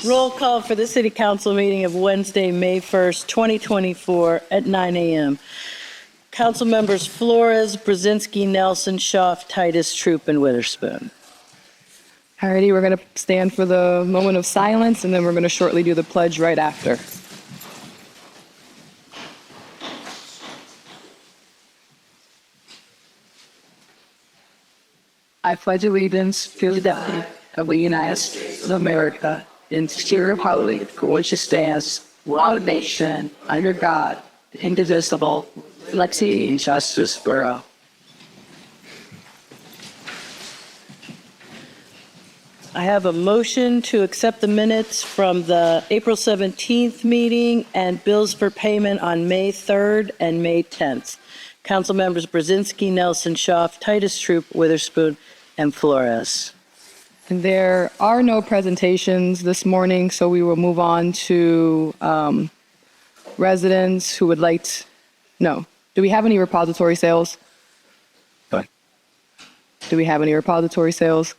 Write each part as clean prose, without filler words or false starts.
Roll call for the City Council meeting of Wednesday, May 1st, 2024 at 9 a.m. Council members Flores, Brzezinski, Nelson, Schaaf, Titus, Troop, and Witherspoon. Alrighty, we're going to stand for the moment of silence, and then we're going to shortly do the pledge right after. I pledge allegiance to the flag of the United States of America and to the republic for which it stands, one nation, under God, indivisible, with liberty and justice for all. I have a motion to accept the minutes from the April 17th meeting and bills for payment on May 3rd and May 10th. Council members Brzezinski, Nelson, Schaaf, Titus, Troop, Witherspoon, and Flores. And there are no presentations this morning, so we will move on to residents who would like to, no. Do we have any repository sales? Do we have any repository sales?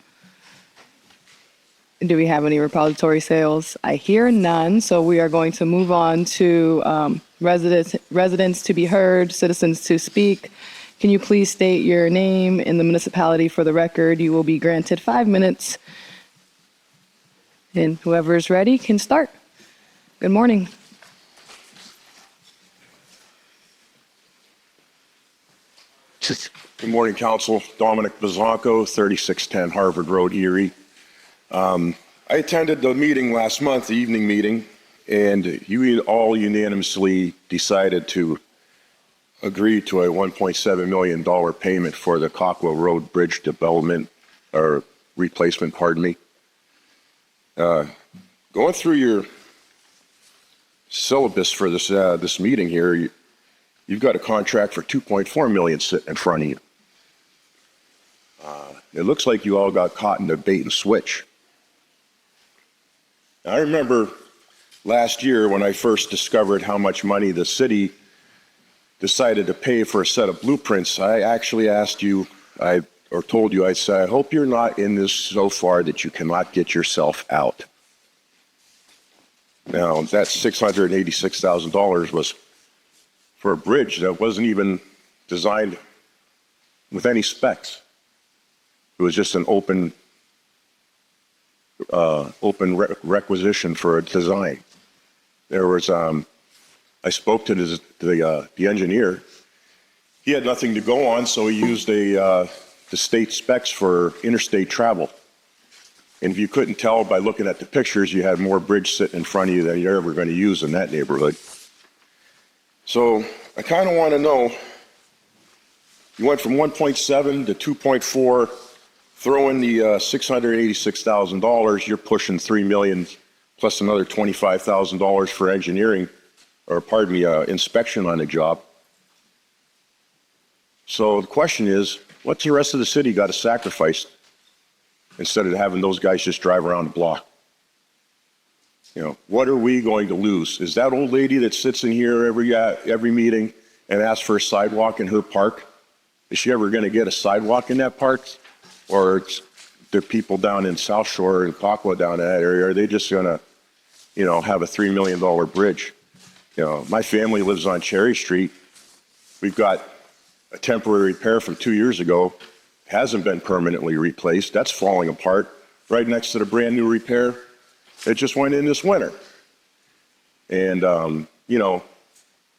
Do we have any repository sales? I hear none, so we are going to move on to residents to be heard, citizens to speak. Can you please state your name and the municipality for the record? You will be granted 5 minutes. And whoever is ready can start. Good morning. Good morning, Council. Dominic Bazanco, 3610 Harvard Road, Erie. I attended the meeting last month, the evening meeting, and you all unanimously decided to agree to a $1.7 million payment for the Cockwell Road Bridge development, or replacement, pardon me. Going through your syllabus for this meeting here, you've got a contract for $2.4 million sitting in front of you. It looks like you all got caught in the bait and switch. I remember last year when I first discovered how much money the city decided to pay for a set of blueprints. I actually asked you, or told you, I said, I hope you're not in this so far that you cannot get yourself out. Now, that $686,000 was for a bridge that wasn't even designed with any specs. It was just an open requisition for a design. There was, I spoke to the engineer. He had nothing to go on, so he used the state specs for interstate travel. And if you couldn't tell by looking at the pictures, you had more bridge sitting in front of you than you're ever going to use in that neighborhood. So I kind of want to know, you went from 1.7 to 2.4, throw in the $686,000, you're pushing $3 million plus another $25,000 for engineering, or pardon me, inspection on the job. So the question is, what's the rest of the city got to sacrifice instead of having those guys just drive around the block? You know, what are we going to lose? Is that old lady that sits in here every meeting and asks for a sidewalk in her park, is she ever going to get a sidewalk in that park? Or the people down in South Shore and Cockwell down in that area, are they just going to, you know, have a $3 million bridge? You know, my family lives on Cherry Street. We've got a temporary repair from 2 years ago. Hasn't been permanently replaced. That's falling apart right next to the brand new repair. It just went in this winter. And, you know,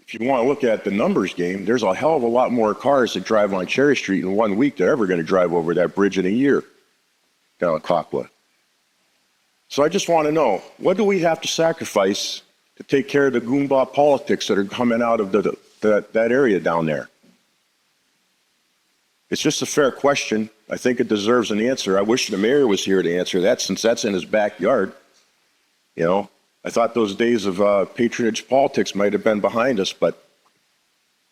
if you want to look at the numbers game, there's a hell of a lot more cars that drive on Cherry Street in 1 week than ever going to drive over that bridge in a year down at Cockwell. So I just want to know, what do we have to sacrifice to take care of the goomba politics that are coming out of that area down there? It's just a fair question. I think it deserves an answer. I wish the mayor was here to answer that, since that's in his backyard. You know, I thought those days of patronage politics might have been behind us, but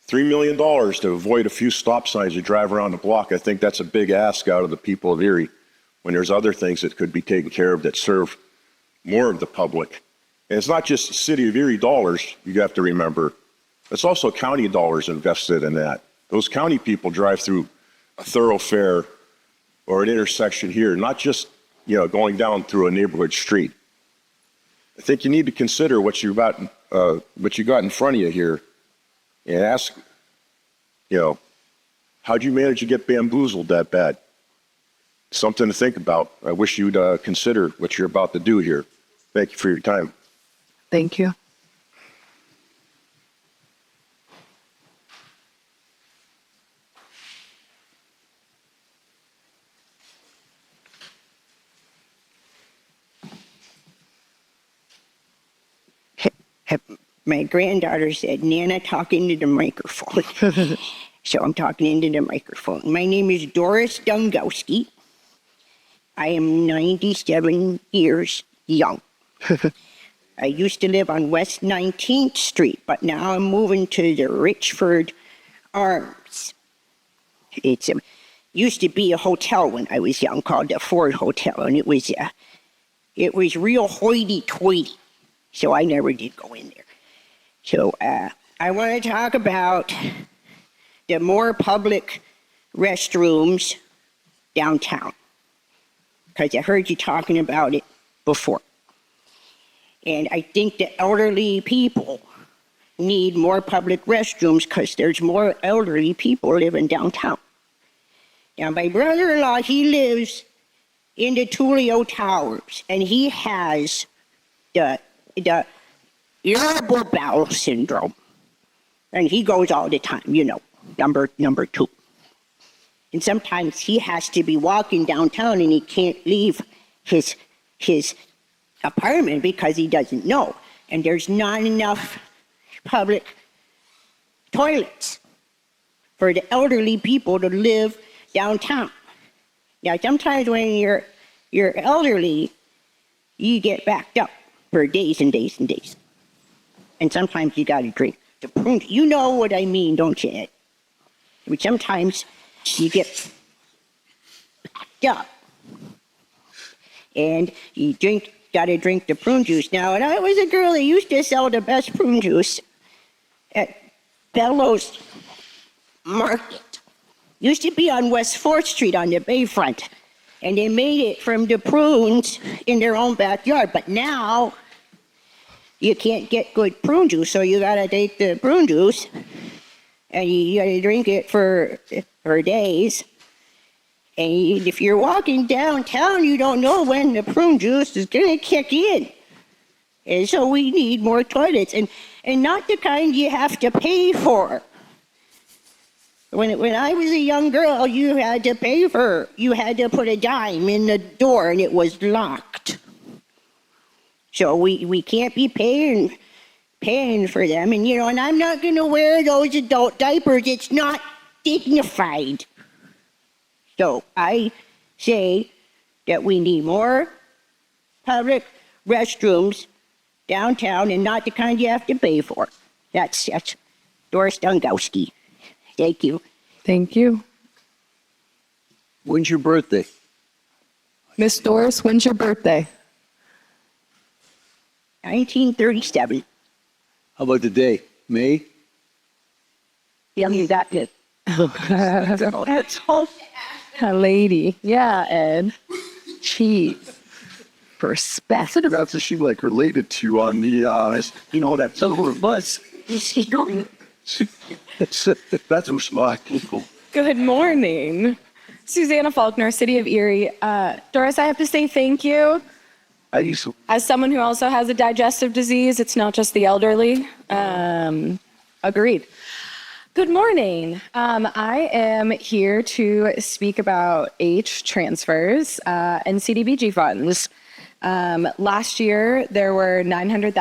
$3 million to avoid a few stop signs to drive around the block, I think that's a big ask out of the people of Erie, when there's other things that could be taken care of that serve more of the public. And it's not just the city of Erie dollars, you have to remember. It's also county dollars invested in that. Those county people drive through a thoroughfare or an intersection here, not just, you know, going down through a neighborhood street. I think you need to consider what you got in front of you here, and ask, how'd you manage to get bamboozled that bad? Something to think about. I wish you'd consider what you're about to do here. Thank you for your time. Thank you. My granddaughter said, Nana, talk into the microphone. So I'm talking into the microphone. My name is Doris Dungowski. I am 97 years young. I used to live on West 19th Street, but now I'm moving to the Richford Arms. It used to be a hotel when I was young called the Ford Hotel, and it was real hoity-toity, so I never did go in there. So I want to talk about the more public restrooms downtown, because I heard you talking about it before. And I think the elderly people need more public restrooms because there's more elderly people living downtown. Now, my brother-in-law, he lives in the Tulio Towers, and he has the irritable bowel syndrome. And he goes all the time, number 2. And sometimes he has to be walking downtown and he can't leave his apartment because he doesn't know. And there's not enough public toilets for the elderly people to live downtown. Now, sometimes when you're elderly, you get backed up for days and days and days. And sometimes you got to drink the prune. You know what I mean, don't you, Ed? But sometimes you get backed up. And you got to drink the prune juice. Now, when I was a girl, they used to sell the best prune juice at Bellows Market. Used to be on West 4th Street on the Bayfront. And they made it from the prunes in their own backyard. But now, you can't get good prune juice, so you gotta take the prune juice and you gotta drink it for days. And if you're walking downtown, you don't know when the prune juice is gonna kick in. And so we need more toilets, and not the kind you have to pay for. When I was a young girl, you had to put a dime in the door and it was locked. So we can't be paying for them. And, and I'm not going to wear those adult diapers. It's not dignified. So I say that we need more public restrooms downtown and not the kind you have to pay for. That's Doris Dungowski. Thank you. Thank you. When's your birthday? Miss Doris, when's your birthday? 1937. How about the day? May? Yeah, you got it. That's all. Lady. Yeah, Ed. Cheese. Perspective. That's a she like related to on the, that silver bus. That's who's smart people. Good morning. Susanna Faulkner, City of Erie. Doris, I have to say thank you. As someone who also has a digestive disease, it's not just the elderly. Agreed. Good morning. I am here to speak about H transfers and CDBG funds. Last year, there were $900,000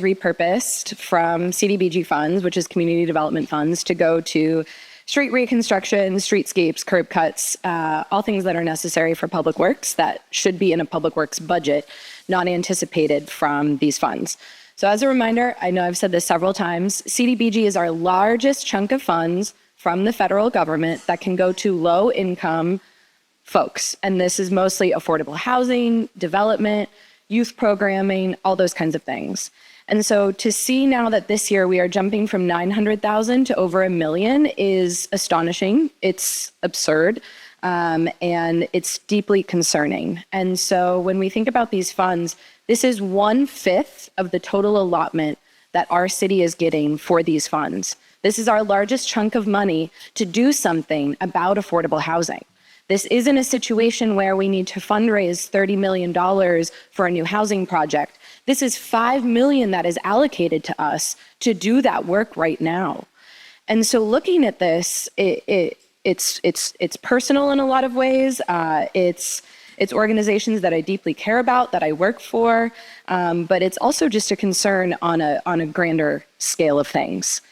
repurposed from CDBG funds, which is community development funds, to go to street reconstruction, streetscapes, curb cuts, all things that are necessary for public works that should be in a public works budget, not anticipated from these funds. So as a reminder, I know I've said this several times, CDBG is our largest chunk of funds from the federal government that can go to low income folks. And this is mostly affordable housing, development, youth programming, all those kinds of things. And so to see now that this year we are jumping from 900,000 to over $1 million is astonishing. It's absurd. and it's deeply concerning. And so when we think about these funds, this is 1/5 of the total allotment that our city is getting for these funds. This is our largest chunk of money to do something about affordable housing. This isn't a situation where we need to fundraise $30 million for a new housing project. This is $5 million that is allocated to us to do that work right now. And so looking at this, it's personal in a lot of ways. It's organizations that I deeply care about, that I work for, but it's also just a concern on a grander scale of things.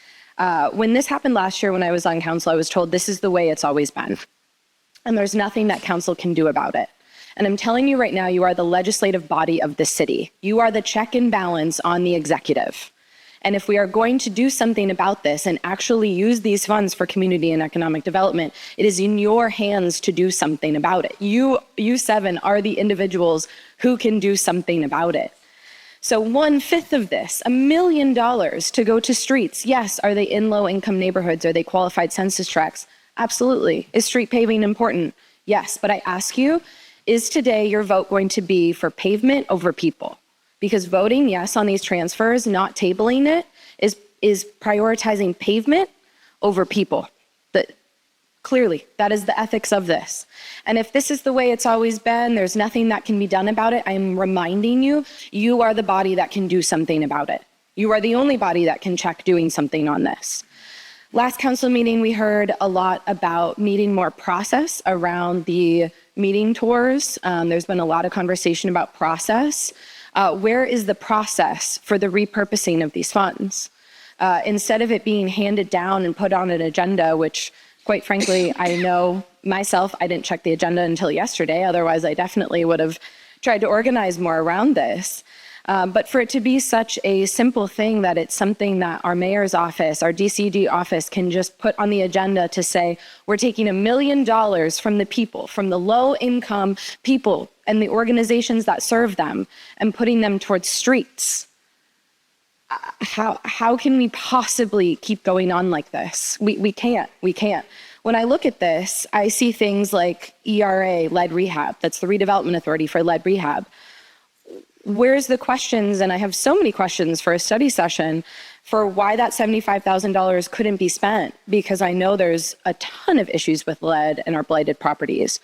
When this happened last year when I was on council, I was told this is the way it's always been. And there's nothing that council can do about it. And I'm telling you right now, you are the legislative body of the city. You are the check and balance on the executive. And if we are going to do something about this and actually use these funds for community and economic development, it is in your hands to do something about it. You 7 are the individuals who can do something about it. So 1/5 of this, $1 million to go to streets. Yes, are they in low income neighborhoods? Are they qualified census tracts? Absolutely. Is street paving important? Yes, but I ask you, is today your vote going to be for pavement over people? Because voting yes on these transfers, not tabling it, is prioritizing pavement over people. Clearly, that is the ethics of this. And if this is the way it's always been, there's nothing that can be done about it, I'm reminding you, you are the body that can do something about it. You are the only body that can check doing something on this. Last council meeting, we heard a lot about needing more process around the meeting tours. There's been a lot of conversation about process. Where is the process for the repurposing of these funds? Instead of it being handed down and put on an agenda, which quite frankly, I know myself, I didn't check the agenda until yesterday. Otherwise, I definitely would have tried to organize more around this. But for it to be such a simple thing that it's something that our mayor's office, our DCD office can just put on the agenda to say, we're taking $1 million from the people, from the low income people and the organizations that serve them and putting them towards streets. How can we possibly keep going on like this? We can't. When I look at this, I see things like ERA, lead rehab. That's the redevelopment authority for lead rehab. Where's the questions? And I have so many questions for a study session for why that $75,000 couldn't be spent, because I know there's a ton of issues with lead in our blighted properties.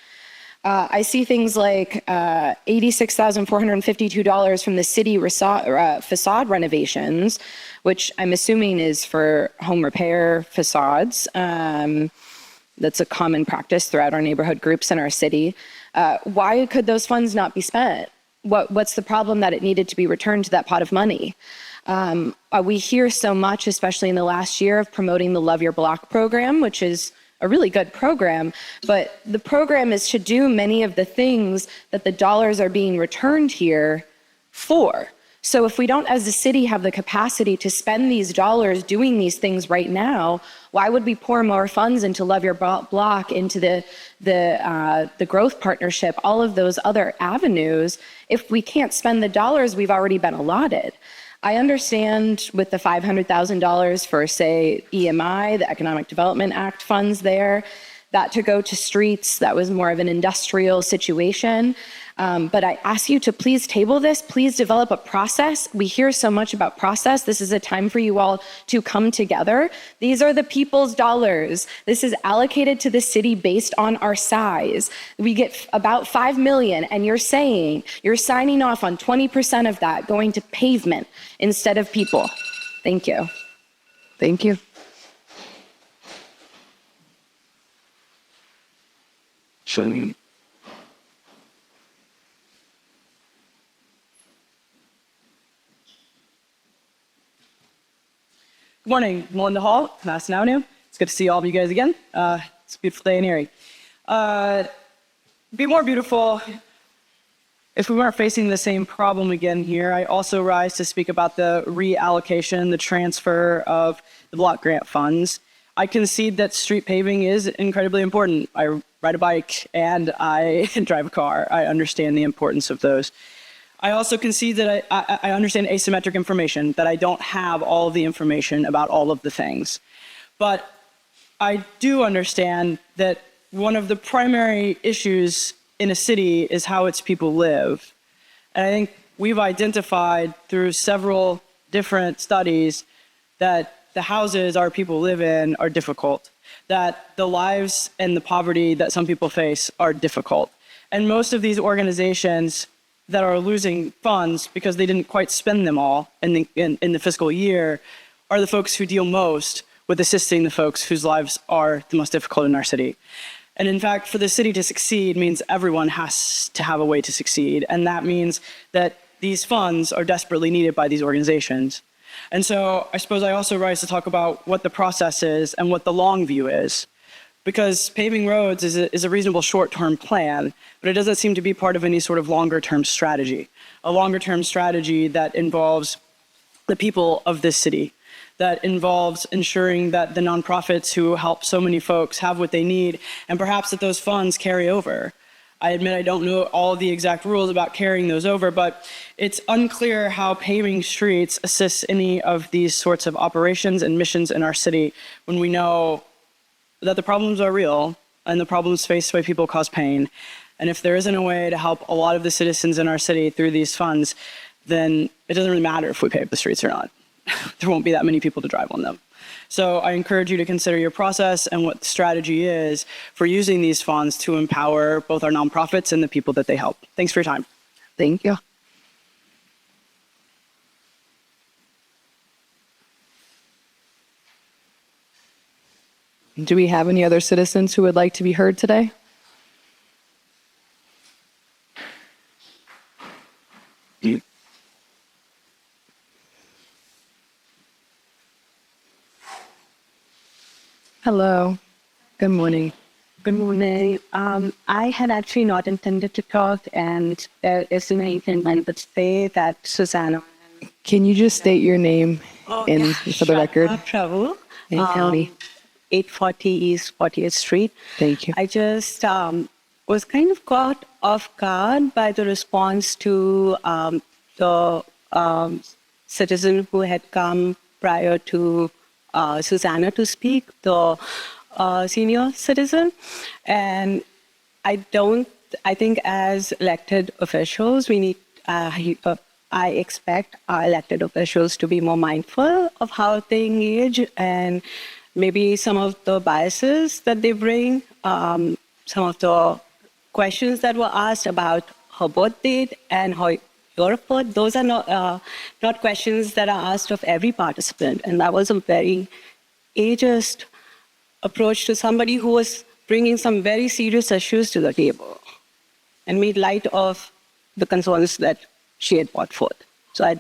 I see things like $86,452 from the city facade renovations, which I'm assuming is for home repair facades. That's a common practice throughout our neighborhood groups in our city. Why could those funds not be spent? What's the problem that it needed to be returned to that pot of money? We hear so much, especially in the last year, of promoting the Love Your Block program, which is a really good program, but the program is to do many of the things that the dollars are being returned here for. So if we don't, as a city, have the capacity to spend these dollars doing these things right now, why would we pour more funds into Love Your Block, into the growth partnership, all of those other avenues, if we can't spend the dollars we've already been allotted? I understand with the $500,000 for, say, EMI, the Economic Development Act funds there, that to go to streets, that was more of an industrial situation. But I ask you to please table this, please develop a process. We hear so much about process. This is a time for you all to come together. These are the people's dollars. This is allocated to the city based on our size. We get about 5 million, and you're signing off on 20% of that going to pavement instead of people. Thank you. Thank you. Good morning, Melinda Hall, Madison Avenue. It's good to see all of you guys again. It's a beautiful day in Erie. Be more beautiful if we weren't facing the same problem again here. I also rise to speak about the reallocation, the transfer of the block grant funds. I concede that street paving is incredibly important. I ride a bike and I drive a car. I understand the importance of those. I also concede that I understand asymmetric information, that I don't have all of the information about all of the things. But I do understand that one of the primary issues in a city is how its people live. And I think we've identified through several different studies that the houses our people live in are difficult, that the lives and the poverty that some people face are difficult. And most of these organizations that are losing funds because they didn't quite spend them all in the fiscal year are the folks who deal most with assisting the folks whose lives are the most difficult in our city. And in fact, for the city to succeed means everyone has to have a way to succeed. And that means that these funds are desperately needed by these organizations. And so I suppose I also rise to talk about what the process is and what the long view is. Because paving roads is a reasonable short-term plan, but it doesn't seem to be part of any sort of longer-term strategy. A longer-term strategy that involves the people of this city, that involves ensuring that the nonprofits who help so many folks have what they need, and perhaps that those funds carry over. I admit I don't know all the exact rules about carrying those over, but it's unclear how paving streets assists any of these sorts of operations and missions in our city when we know that the problems are real and the problems faced by people cause pain. And if there isn't a way to help a lot of the citizens in our city through these funds, then it doesn't really matter if we pave the streets or not. There won't be that many people to drive on them. So I encourage you to consider your process and what the strategy is for using these funds to empower both our nonprofits and the people that they help. Thanks for your time. Thank you. Do we have any other citizens who would like to be heard today? Hello. Good morning. Good morning. I had actually not intended to talk, and there isn't anything I would say that Susanna. Can you just state your name for the record? Travel. And county. 840 East 40th Street. Thank you. I just was kind of caught off guard by the response to the citizen who had come prior to Susanna to speak, the senior citizen. And I think as elected officials, we need, I expect our elected officials to be more mindful of how they engage and maybe some of the biases that they bring, some of the questions that were asked about her birth date and her your birth, those are not questions that are asked of every participant. And that was a very ageist approach to somebody who was bringing some very serious issues to the table and made light of the concerns that she had brought forth. So I'd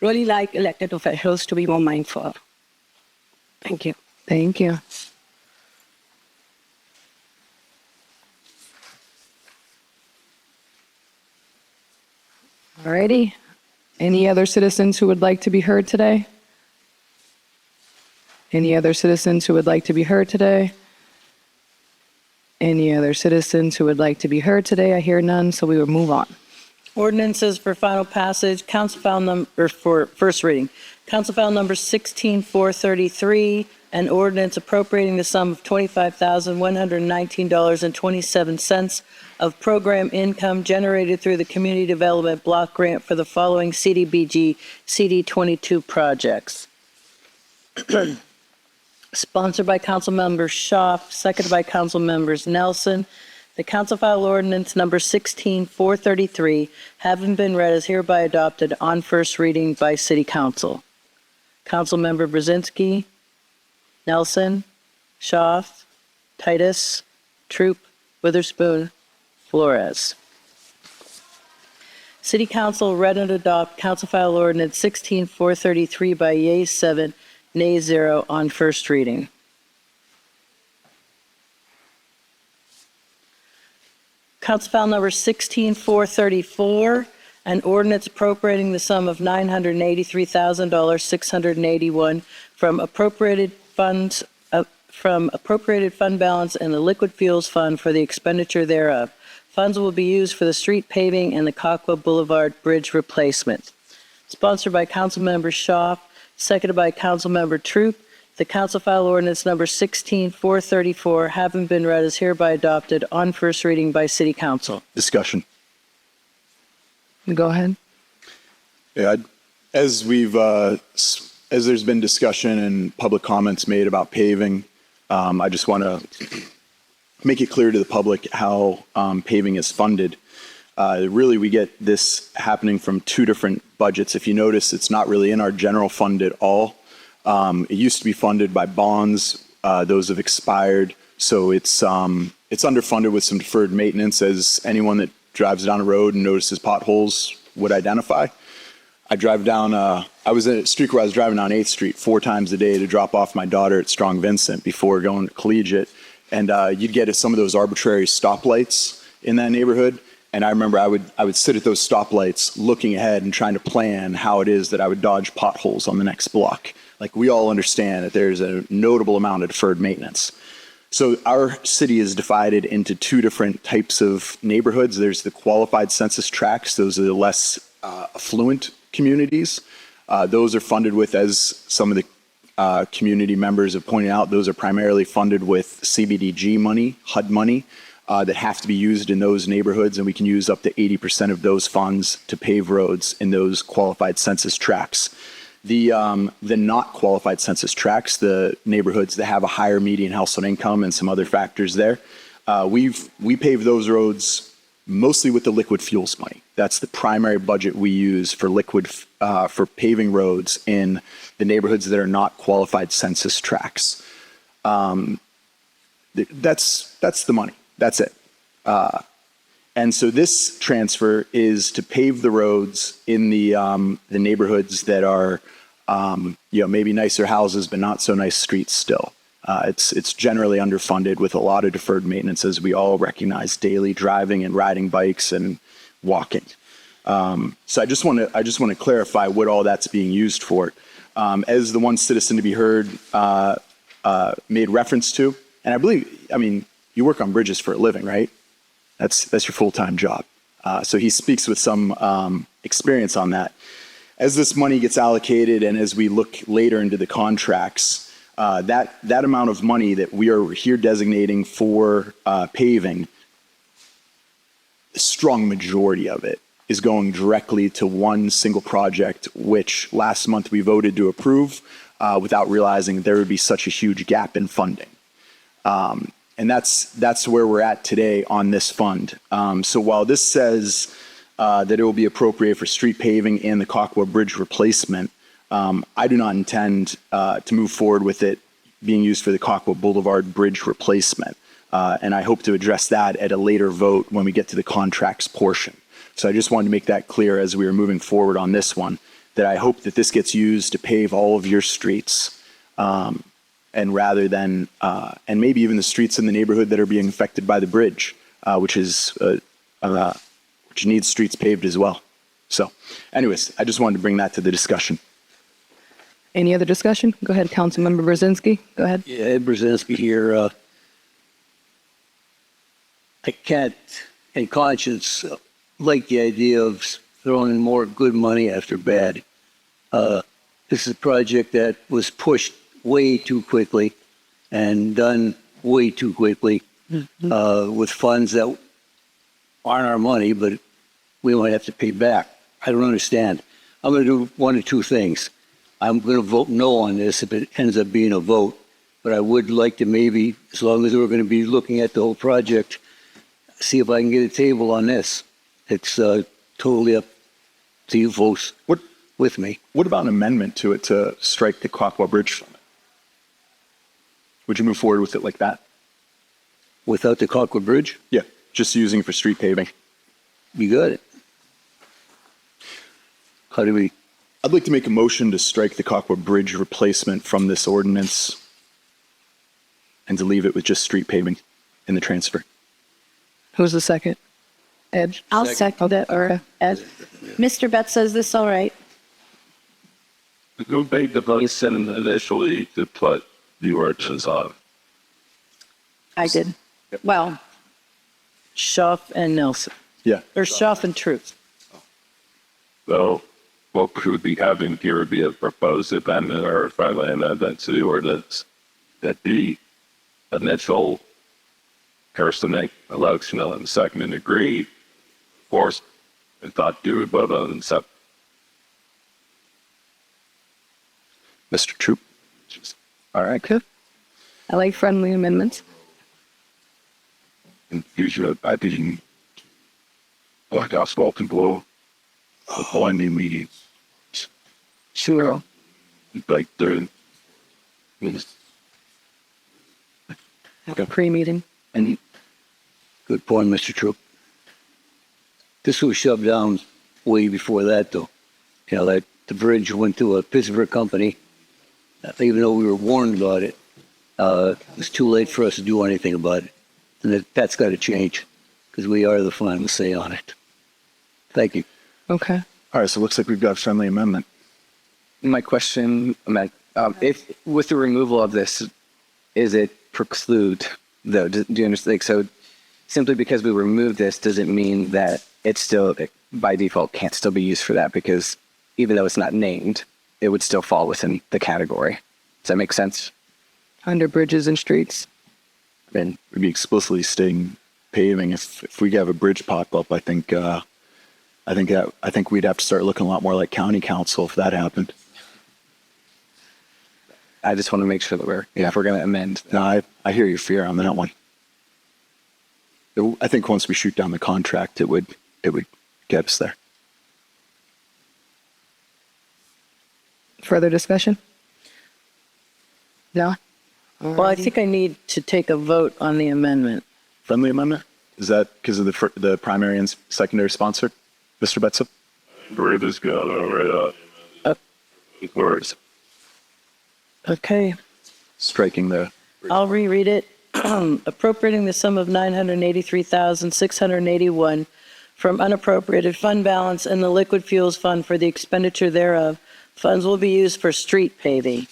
really like elected officials to be more mindful. Thank you. Thank you. Alrighty. Any other citizens who would like to be heard today? Any other citizens who would like to be heard today? Any other citizens who would like to be heard today? I hear none, so we will move on. Ordinances for final passage, council file number for first reading. Council file number 16433, an ordinance appropriating the sum of $25,119.27 of program income generated through the Community Development Block Grant for the following CDBG CD22 projects. Sponsored by Councilmember Schaaf, seconded by Councilmembers Nelson. The council file ordinance number 16433, having been read, is hereby adopted on first reading by City Council. Councilmember Brzezinski, Nelson, Schaaf, Titus, Troop, Witherspoon, Flores. City Council read and adopt council file ordinance 16433 by yeas 7, nays 0 on first reading. Council file number 16434, an ordinance appropriating the sum of $983,681 from appropriated fund balance in the liquid fuels fund for the expenditure thereof. Funds will be used for the street paving and the Cockwa Boulevard Bridge replacement. Sponsored by Councilmember Schaaf, seconded by Councilmember Troop. The council file ordinance number 16434, having been read, is hereby adopted on first reading by city council. Discussion. Go ahead. Yeah, as there's been discussion and public comments made about paving, I just want to make it clear to the public how paving is funded. Really, we get this happening from two different budgets. If you notice, it's not really in our general fund at all. It used to be funded by bonds. Those have expired. So it's underfunded with some deferred maintenance, as anyone that drives down a road and notices potholes would identify. I drive down, I was at a street where I was driving down 8th Street 4 times a day to drop off my daughter at Strong Vincent before going to collegiate. And you'd get at some of those arbitrary stoplights in that neighborhood. And I remember I would sit at those stoplights looking ahead and trying to plan how it is that I would dodge potholes on the next block. Like, we all understand that there's a notable amount of deferred maintenance. So our city is divided into two different types of neighborhoods. There's the qualified census tracts. Those are the less affluent communities. Those are funded with, as some of the community members have pointed out, those are primarily funded with CBDG money, HUD money, that have to be used in those neighborhoods, and we can use up to 80% of those funds to pave roads in those qualified census tracts. The not qualified census tracts, the neighborhoods that have a higher median household income and some other factors there, we pave those roads mostly with the liquid fuels money. That's the primary budget we use for for paving roads in the neighborhoods that are not qualified census tracts. That's the money. That's it. And so this transfer is to pave the roads in the neighborhoods that are, maybe nicer houses, but not so nice streets still. It's generally underfunded with a lot of deferred maintenance, as we all recognize, daily driving and riding bikes and walking. So I just want to clarify what all that's being used for. As the one citizen to be heard made reference to, and I mean, you work on bridges for a living, right? That's your full-time job. So he speaks with some experience on that. As this money gets allocated and as we look later into the contracts, that amount of money that we are here designating for paving, a strong majority of it is going directly to one single project, which last month we voted to approve without realizing there would be such a huge gap in funding. And that's where we're at today on this fund. So while this says that it will be appropriate for street paving and the Cockwell Bridge replacement, I do not intend to move forward with it being used for the Cockwell Boulevard Bridge replacement. And I hope to address that at a later vote when we get to the contracts portion. So I just wanted to make that clear as we are moving forward on this one, that I hope that this gets used to pave all of your streets. And rather than, and maybe even the streets in the neighborhood that are being affected by the bridge, which needs streets paved as well. So anyways, I just wanted to bring that to the discussion. Any other discussion? Go ahead, Councilmember Brzezinski. Go ahead. Yeah, Ed Brzezinski here. I can't, in conscience, like the idea of throwing more good money after bad. This is a project that was pushed way too quickly and done way too quickly with funds that aren't our money, but we might have to pay back. I don't understand. I'm going to do one of two things. I'm going to vote no on this if it ends up being a vote, but I would like to maybe, as long as we're going to be looking at the whole project, see if I can get a table on this. It's totally up to you folks with me. What about an amendment to it to strike the Cockwell Bridge from it? Would you move forward with it like that? Without the Cockwell Bridge? Yeah, just using it for street paving. You got it. How do we? I'd like to make a motion to strike the Cockwell Bridge replacement from this ordinance and to leave it with just street paving in the transfer. Who's the second? Ed? I'll second it, or Ed. Mr. Betts, is this all right? Who made the motion initially to put the ordinance on? I did. Well, Schaaf and Nelson, Yeah. or Schaaf and Truth. So what would be having here be a proposed amendment or a friendly amendment to the ordinance that the initial Harrison election and second and agreed, forced, and thought you would vote on and accept. Mr. Troop? All right. Okay. I like friendly amendments. And usually I didn't like our spoken blow on the meetings. Sure. Like during Pre-meeting. And good point, Mr. Troop. This was shoved down way before that, though. You know, that the bridge went to a Pittsburgh company. Even though we were warned about it, it was too late for us to do anything about it. And that's got to change because we are the final say on it. Thank you. Okay. All right, so it looks like we've got a friendly amendment. My question, if with the removal of this, is it preclude though? Do you understand? Like, so simply because we remove this, does it mean that it's still by default can't still be used for that? Because even though it's not named, it would still fall within the category. Does that make sense? Under bridges and streets. And we'd be explicitly stating paving. If we have a bridge pop up, I think we'd have to start looking a lot more like county council if that happened. I just want to make sure that if we're going to amend. No, I hear your fear on that one. I think once we shoot down the contract, it would get us there. Further discussion? No? Well, I think I need to take a vote on the amendment. Friendly amendment? Is that because of the primary and secondary sponsor, Mr. Betzel? where this go right words. Okay, Striking the. I'll reread it. Appropriating the sum of $983,681 from unappropriated fund balance in the liquid fuels fund for the expenditure thereof. Funds will be used for street paving.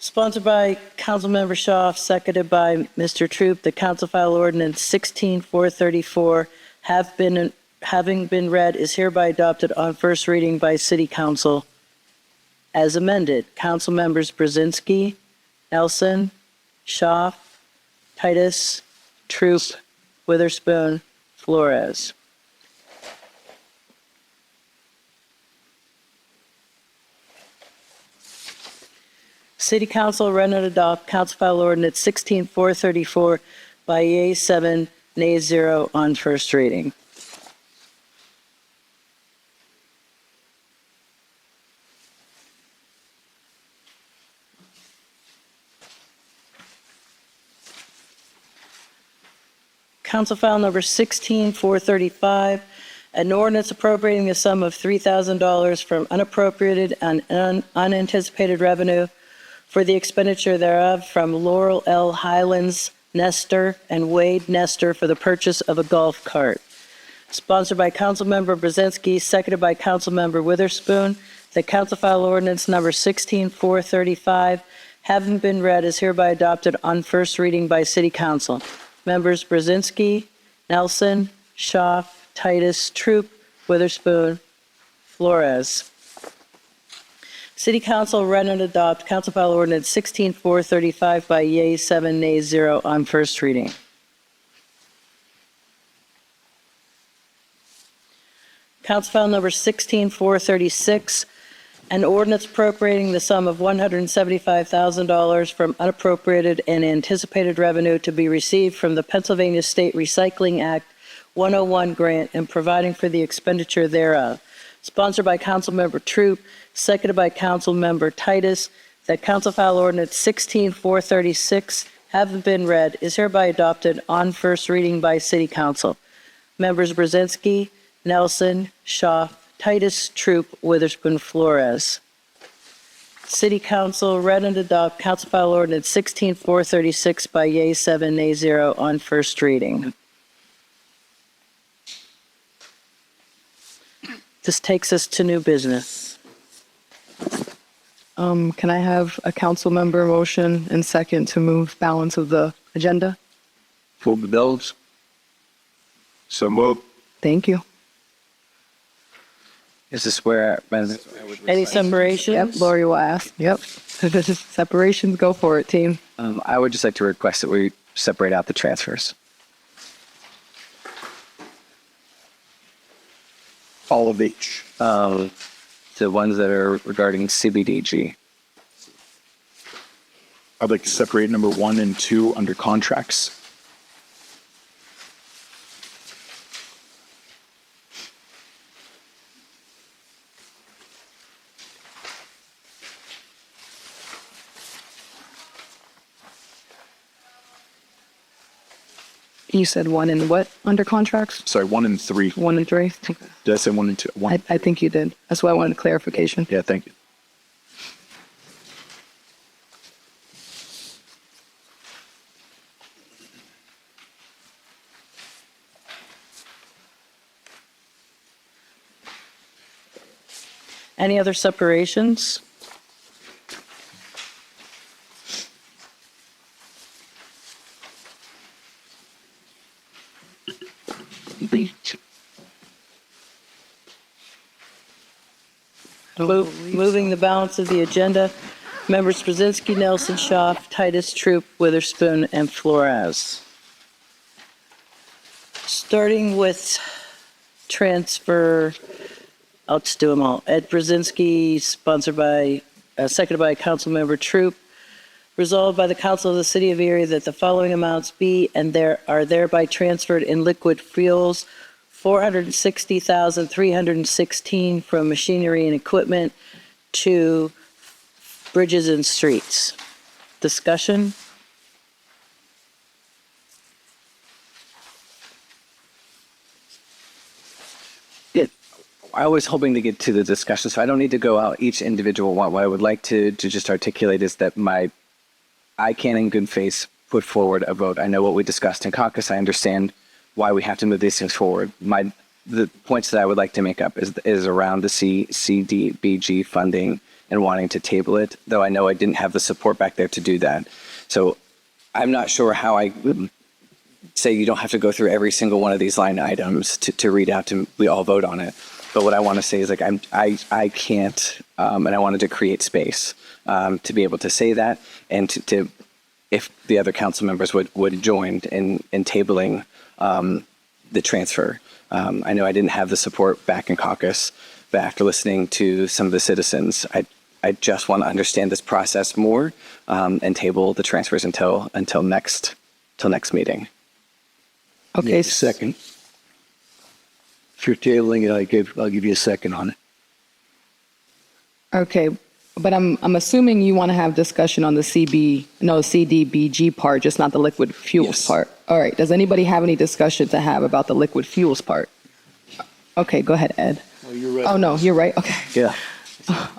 Sponsored by Councilmember Shaw, seconded by Mr. Troop, the council file ordinance 16434 having been read is hereby adopted on first reading by City Council as amended. Council members Brzezinski, Nelson, Shaw, Titus, Troop, Witherspoon, Flores. City Council read and adopt Council File Ordinance 16434 by yeas 7, nays 0 on first reading. Council File Number 16435, an ordinance appropriating the sum of $3,000 from unappropriated and unanticipated revenue for the expenditure thereof from Laurel L. Highlands Nestor and Wade Nestor for the purchase of a golf cart. Sponsored by Councilmember Brzezinski, seconded by Councilmember Witherspoon. The Council File Ordinance Number 16435, having been read, is hereby adopted on first reading by City Council. Members Brzezinski, Nelson, Shaw, Titus, Troop, Witherspoon, Flores. City Council read and adopt Council File Ordinance 16435 by yeas 7, nays 0 on first reading. Council File Number 16436, an ordinance appropriating the sum of $175,000 from unappropriated and anticipated revenue to be received from the Pennsylvania State Recycling Act 101 grant and providing for the expenditure thereof. Sponsored by Councilmember Troop, seconded by Councilmember Titus, that Council File Ordinance 16436, having been read, is hereby adopted on first reading by City Council. Members Brzezinski, Nelson, Shaw, Titus, Troop, Witherspoon, Flores. City Council read and adopt Council File Ordinance 16436 by yeas 7, nays 0 on first reading. This takes us to new business. Can I have a council member motion and second to move balance of the agenda? For the bills, So move. Thank you. Is this where? Any separations? Yep, Lori will ask. Yep. Separations, go for it, team. I would just like to request that we separate out the transfers. All of H. The ones that are regarding CBDG. I'd like to separate number 1 and 2 under contracts. You said 1 and what under contracts? Sorry, 1 and 3. 1 and 3? Okay. Did I say 1 and 2? 1. I think you did. That's why I wanted clarification. Yeah, thank you. Any other separations? Moving the balance of the agenda, members Brzezinski, Nelson, Schaaf, Titus, Troop, Witherspoon, and Flores. Starting with transfer, I'll just do them all. Ed Brzezinski, seconded by Councilmember Troop. Resolved by the Council of the City of Erie that the following amounts be and there are thereby transferred in liquid fuels: $460,316 from machinery and equipment to bridges and streets. Discussion? I was hoping to get to the discussion, so I don't need to go out each individual one. What I would like to just articulate is that I can in good faith put forward a vote. I know what we discussed in caucus. I understand why we have to move these things forward. The points that I would like to make up is around the CDBG funding and wanting to table it, though I know I didn't have the support back there to do that. So I'm not sure how I would say you don't have to go through every single one of these line items to read out to we all vote on it. But what I want to say is I can't, and I wanted to create space to be able to say that, and to if the other council members would join in tabling the transfer. I know I didn't have the support back in caucus, but after listening to some of the citizens, I just want to understand this process more and table the transfers until next meeting. Okay. Second. If you're tabling it, I'll give you a second on it. Okay, but I'm assuming you want to have discussion on the CDBG part, just not the liquid fuels Yes. part. All right, does anybody have any discussion to have about the liquid fuels part? Okay, go ahead, Ed. Well, you're right. Oh, no, you're right, okay. Yeah.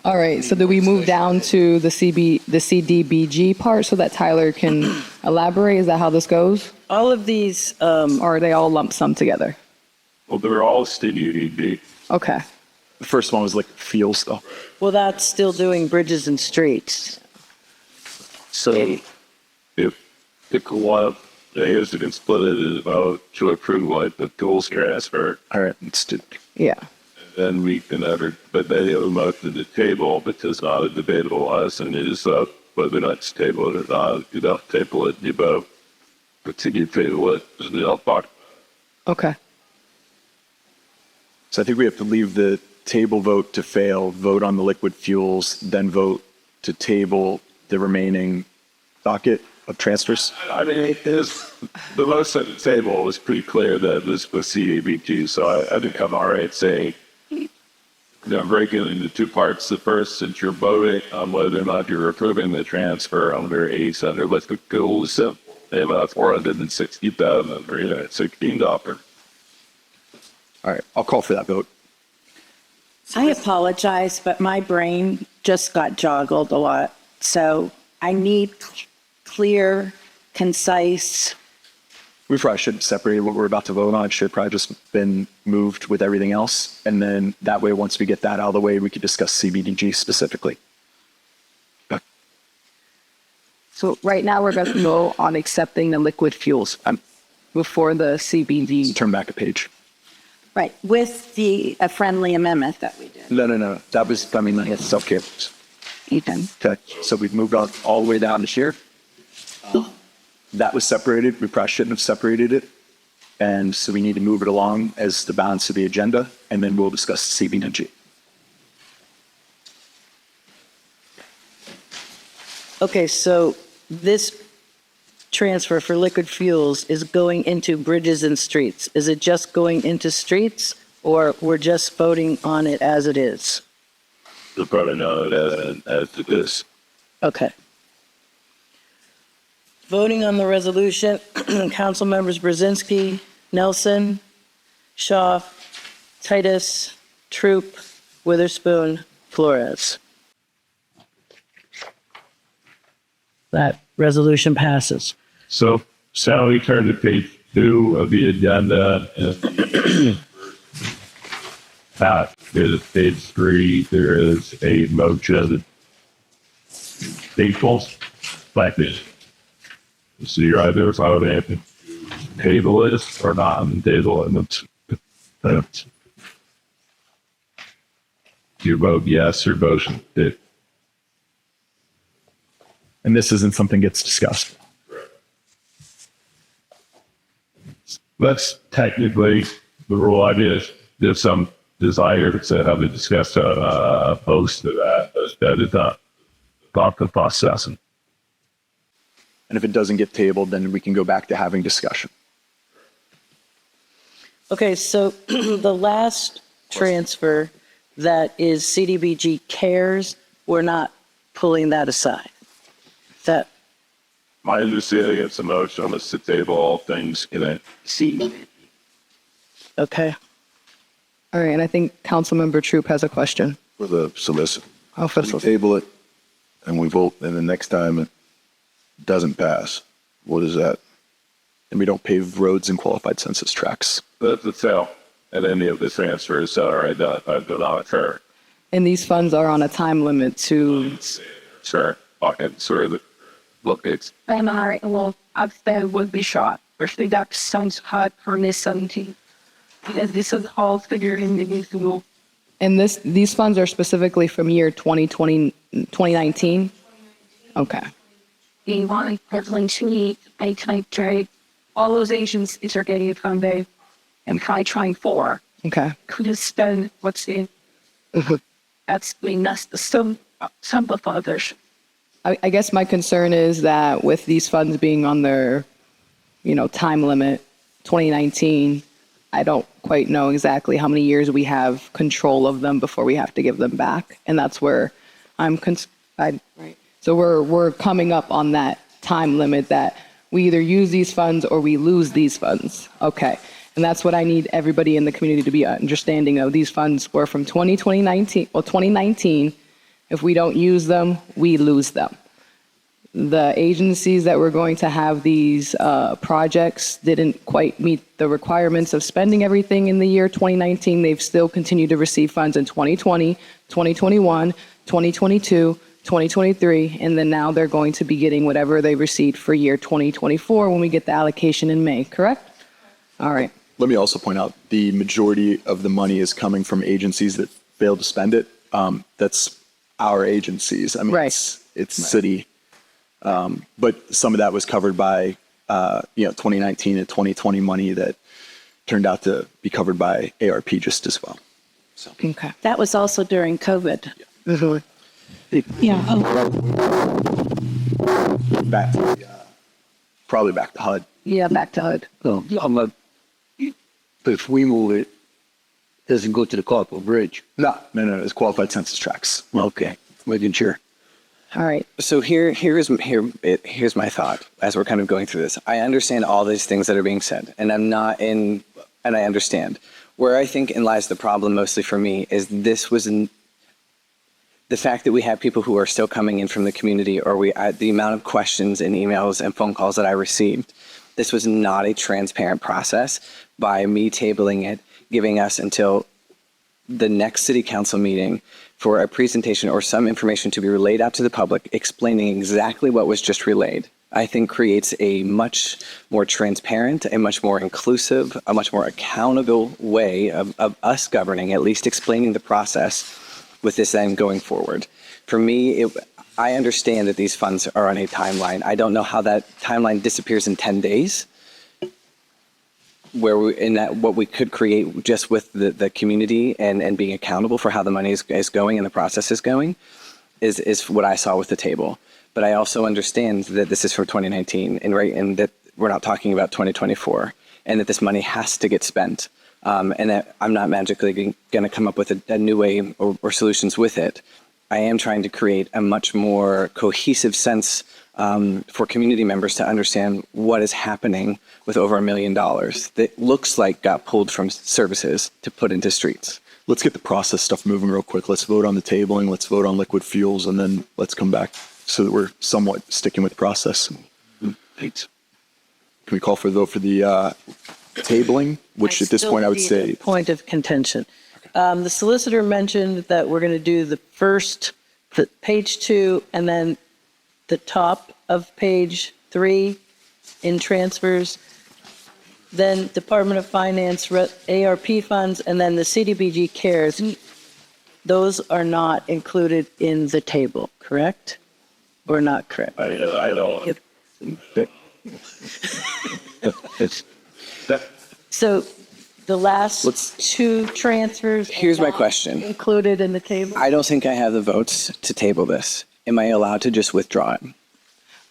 All right, so do we move down to the CDBG part so that Tyler can elaborate? Is that how this goes? All of these, Or are they all lumped sum together? Well, they're all CDBG. Okay, The first one was like fuels, though. well, that's still doing bridges and streets. So if one, they as you can split it in about to approve like the tools transfer, All right, let's do. yeah. then we can but they have a motion to table because not a debatable lesson is whether or not to table it or not. You don't table it, you vote. But to you table it, you don't talk. Okay, So I think we have to leave the table vote to fail, vote on the liquid fuels, then vote to table the remaining docket of transfers. I mean, the motion at the table was pretty clear that this was CDBG, so I think I'm all right saying, breaking it into two parts. The first, since you're voting on whether or not you're approving the transfer under ACE under liquid fuels, they have about $460,316. All right, I'll call for that vote. I apologize, but my brain just got joggled a lot. So I need clear, concise. We probably should separate what we're about to vote on. It should probably just been moved with everything else. And then that way, once we get that out of the way, we could discuss CBDG specifically. so right now we're going to go on accepting the liquid fuels before the CBD. Turn back a page. Right, with a friendly amendment that we did. No. That was, I mean, it's self-care. Ethan. Okay, so we've moved on all the way down to sheriff. That was separated. We probably shouldn't have separated it. And so we need to move it along as the balance of the agenda, and then we'll discuss CBNG. Okay, so this transfer for liquid fuels is going into bridges and streets. Is it just going into streets, or we're just voting on it as it is? The probably know it as it is. Okay. Voting on the resolution, council members Brzezinski, Nelson, Shaw, Titus, Troop, Witherspoon, Flores. That resolution passes. So, Sally, turn to page 2 of the agenda. And is page 3. There is a motion. Staples, like this. So you're either voting to table this or not on the table, and it's you vote yes or motion to. And this isn't something gets discussed. That's technically the rule. I mean, if there's some desire to have a discussion opposed to that, that is not the process. And if it doesn't get tabled, then we can go back to having discussion. Okay, so the last transfer that is CDBG CARES, we're not pulling that aside. That, My understanding is a motion is to table all things in it. okay. All right, and I think Councilmember Troop has a question. For the solicitor. Oh, for the We solicitor. table it and we vote, and the next time it doesn't pass. What is that? And we don't pave roads and qualified census tracts. That's the sale at any of the transfers that are identified do not occur. And these funds are on a time limit to, Sure. And sort of look, it's Primary law upstairs will be shot, especially that sounds hard for this 17. Because this is all figured in the law. and these funds are specifically from year 2020, 2019? Okay. The one person to need a type trade, all those agencies are getting it from there. And trying for Okay. could have spent what's in. That's being that's the some of others. I guess my concern is that with these funds being on their, time limit, 2019, I don't quite know exactly how many years we have control of them before we have to give them back. And that's where I'm right. So we're coming up on that time limit that we either use these funds or we lose these funds. Okay. And that's what I need everybody in the community to be understanding of. These funds were from 2019. If we don't use them, we lose them. The agencies that were going to have these projects didn't quite meet the requirements of spending everything in the year 2019. They've still continued to receive funds in 2020, 2021, 2022, 2023, and then now they're going to be getting whatever they received for year 2024 when we get the allocation in May, correct? All right. Let me also point out the majority of the money is coming from agencies that failed to spend it. That's our agencies. I mean, Right. it's city. But some of that was covered by, 2019 and 2020 money that turned out to be covered by ARP just as well. Okay. That was also during COVID. Back to probably back to HUD. Yeah, back to HUD. But if we move it, it doesn't go to the Corporal Bridge. No, it's qualified census tracts. Okay, making sure. All right. So here's my thought as we're kind of going through this. I understand all these things that are being said, and and I understand. Where I think lies the problem mostly for me is the fact that we have people who are still coming in from the community, or the amount of questions and emails and phone calls that I received. This was not a transparent process. By me tabling it, giving us until the next city council meeting for a presentation or some information to be relayed out to the public, explaining exactly what was just relayed. I think creates a much more transparent, a much more inclusive, a much more accountable way of us governing, at least explaining the process with this end going forward. For me, I understand that these funds are on a timeline. I don't know how that timeline disappears in 10 days, where what we could create just with the community and being accountable for how the money is going and the process is going is what I saw with the table. But I also understand that this is for 2019 and that we're not talking about 2024 and that this money has to get spent. And that I'm not magically going to come up with a new way or solutions with it. I am trying to create a much more cohesive sense for community members to understand what is happening with over $1 million that looks like got pulled from services to put into streets. Let's get the process stuff moving real quick. Let's vote on the tabling. Let's vote on liquid fuels, and then let's come back so that we're somewhat sticking with the process. Thanks. Can we call for the vote for the tabling, which at this point I would say. Point of contention. The solicitor mentioned that we're going to do the page 2, and then the top of page 3 in transfers, then Department of Finance, ARP funds, and then the CDBG cares. Those are not included in the table, correct? Or not correct? I don't. It's that. So the last 2 transfers. Here's are my not question. Included in the table? I don't think I have the votes to table this. Am I allowed to just withdraw it?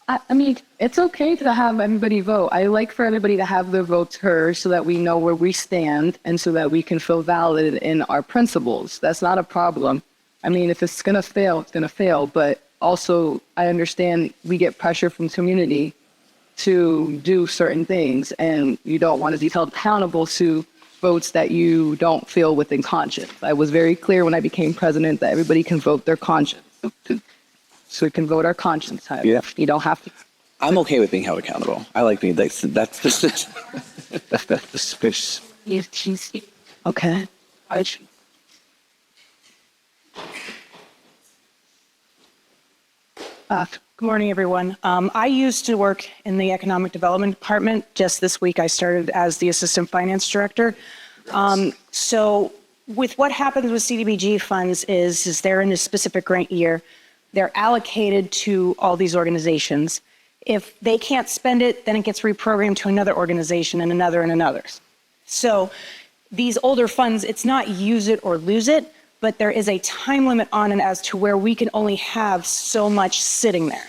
I mean, it's okay to have everybody vote. I like for everybody to have their votes heard so that we know where we stand and so that we can feel valid in our principles. That's not a problem. I mean, if it's going to fail, it's going to fail. But also, I understand we get pressure from community to do certain things, and you don't want to be held accountable to votes that you don't feel within conscience. I was very clear when I became president that everybody can vote their conscience. So we can vote our conscience. Yeah. You don't have to. I'm okay with being held accountable. I like being, that's the space. Okay. Good morning, everyone. I used to work in the Economic Development Department. Just this week, I started as the Assistant Finance Director. So with what happens with CDBG funds is they're in a specific grant year. They're allocated to all these organizations. If they can't spend it, then it gets reprogrammed to another organization and another and another. So these older funds, it's not use it or lose it, but there is a time limit on it as to where we can only have so much sitting there.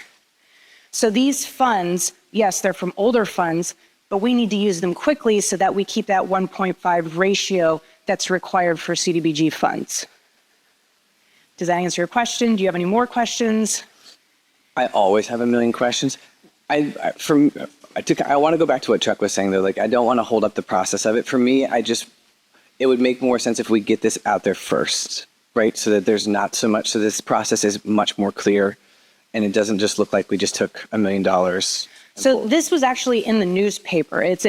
So these funds, yes, they're from older funds, but we need to use them quickly so that we keep that 1.5 ratio that's required for CDBG funds. Does that answer your question? Do you have any more questions? I always have a million questions. I want to go back to what Chuck was saying though. Like, I don't want to hold up the process of it. For me, it would make more sense if we get this out there first, right? So that there's not so much, so this process is much more clear and it doesn't just look like we just took $1 million. So this was actually in the newspaper. It's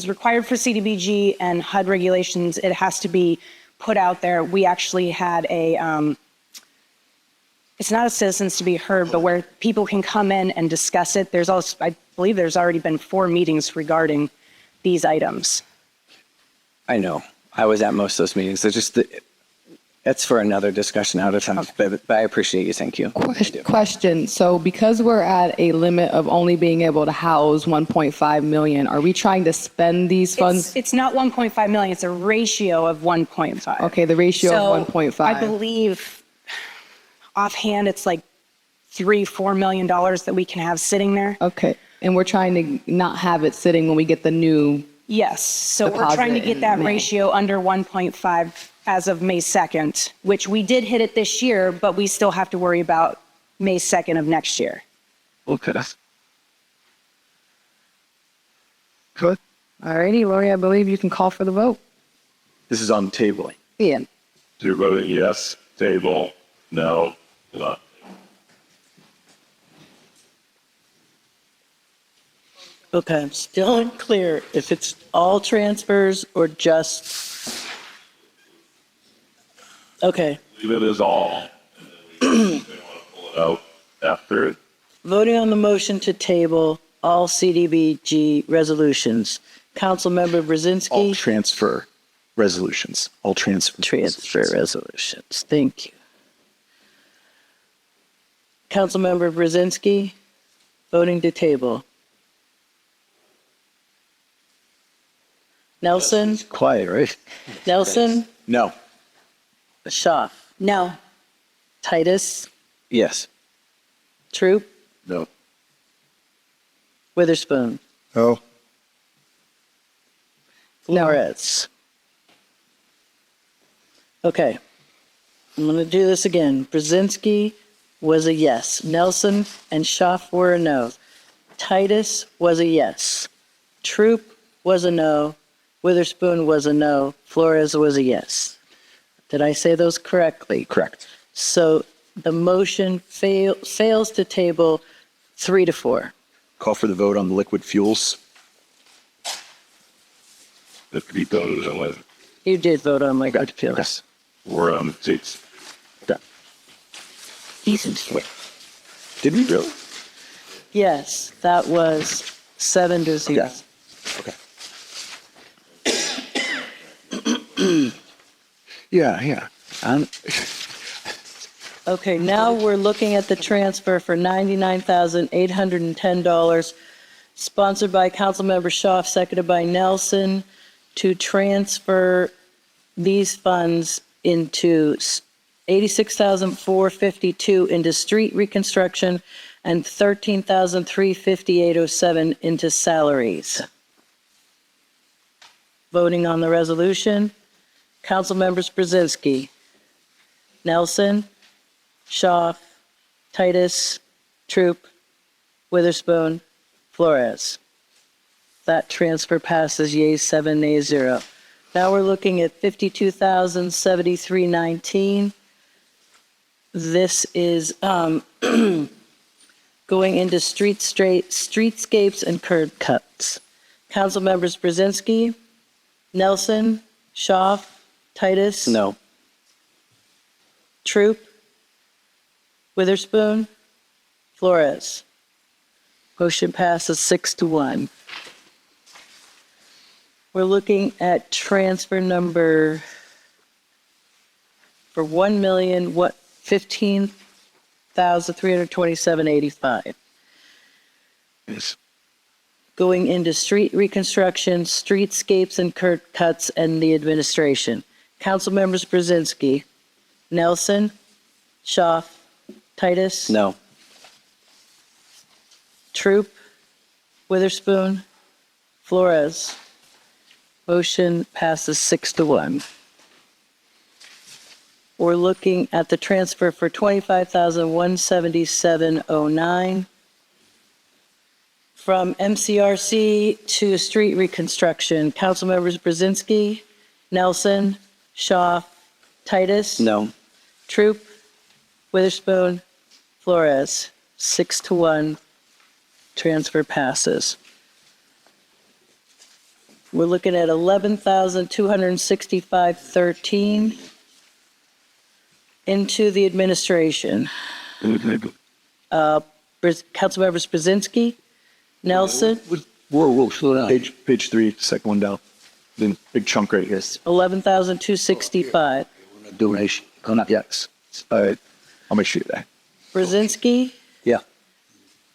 required for CDBG and HUD regulations. It has to be put out there. We actually had it's not a citizens to be heard, but where people can come in and discuss it. There's also, I believe there's already been 4 meetings regarding these items. I know. I was at most of those meetings. That's for another discussion out of time, but I appreciate you. Thank you. Question. So because we're at a limit of only being able to house 1.5 million, are we trying to spend these funds? It's not 1.5 million. It's a ratio of 1.5. Okay, the ratio of 1.5. I believe offhand, it's like $3-4 million that we can have sitting there. Okay, and we're trying to not have it sitting when we get the new. Yes, so we're trying to get that ratio under 1.5 as of May 2nd, which we did hit it this year, but we still have to worry about May 2nd of next year. Okay. Good. All righty, Lori, I believe you can call for the vote. This is on tabling. Ian. So you're voting yes, table, no, not. Okay, I'm still unclear if it's all transfers or just, okay. Leave it as all. And then we want to pull it out after Voting on the motion to table all CDBG resolutions. Councilmember All Brzezinski. transfer resolutions, all transfer. Transfer resolutions. Thank you. Councilmember Brzezinski, voting to table. Nelson, Quiet, right? Nelson, No. Schaaf, No. Titus, Yes. Troop, No. Witherspoon, No. Flores. Okay. I'm going to do this again. Brzezinski was a yes. Nelson and Schaaf were a no. Titus was a yes. Troop was a no. Witherspoon was a no. Flores was a yes. Did I say those correctly? Correct. So the motion fails to table 3-4. Call for the vote on the liquid fuels. That could be voted on with, You did vote on my good feelings. Yes. or seats. Did we really? Yes, that was 7-0. Yes. Okay. Yeah. Okay, now we're looking at the transfer for $99,810, sponsored by Councilmember Schaaf, seconded by Nelson, to transfer these funds into $86,452 into street reconstruction and $13,358.07 into salaries. Voting on the resolution, Councilmembers Brzezinski, Nelson, Schaaf, Titus, Troop, Witherspoon, Flores. That transfer passes yeas 7, nays 0. Now we're looking at $52,073.19. This is going into streetscapes and curb cuts. Council members Brzezinski, Nelson, Schaaf, Titus. No. Troop, Witherspoon, Flores. Motion passes 6-1. We're looking at transfer number for $15,327.85. Yes. Going into street reconstruction, streetscapes and curb cuts, and the administration. Council members Brzezinski, Nelson, Schaaf, Titus. No. Troop, Witherspoon, Flores. Motion passes 6-1. We're looking at the transfer for $25,177.09 from MCRC to street reconstruction. Council members Brzezinski, Nelson, Schaaf, Titus. No. Troop, Witherspoon, Flores. 6-1. Transfer passes. We're looking at $11,265.13 into the administration. Councilmembers Brzezinski, Nelson, Whoa, slow down. Page 3, second one down. Then big chunk right here. $11,265. Donation. Yes. All right. I'll make sure of that. Brzezinski, Yeah.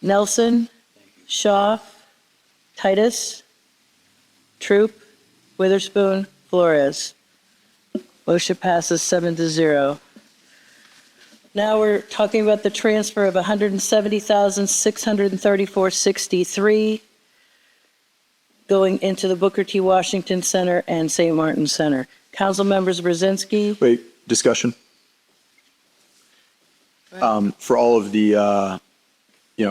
Nelson, Schaaf, Titus, Troop, Witherspoon, Flores. Motion passes 7-0. Now we're talking about the transfer of $170,634.63 going into the Booker T. Washington Center and St. Martin Center. Council members Brzezinski. Wait, discussion? For all of the,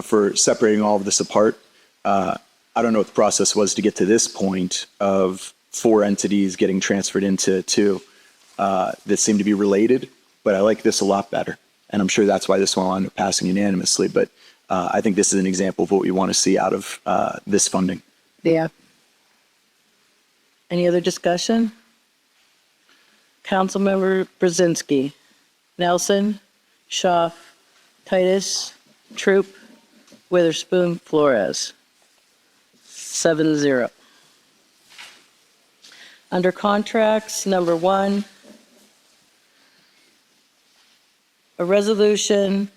for separating all of this apart, I don't know what the process was to get to this point of 4 entities getting transferred into 2 that seem to be related, but I like this a lot better. And I'm sure that's why this one will end up passing unanimously. But I think this is an example of what we want to see out of this funding. Yeah. Any other discussion? Councilmember Brzezinski, Nelson, Schaaf, Titus, Troop, Witherspoon, Flores. 7-0. Under contracts, number 1, a resolution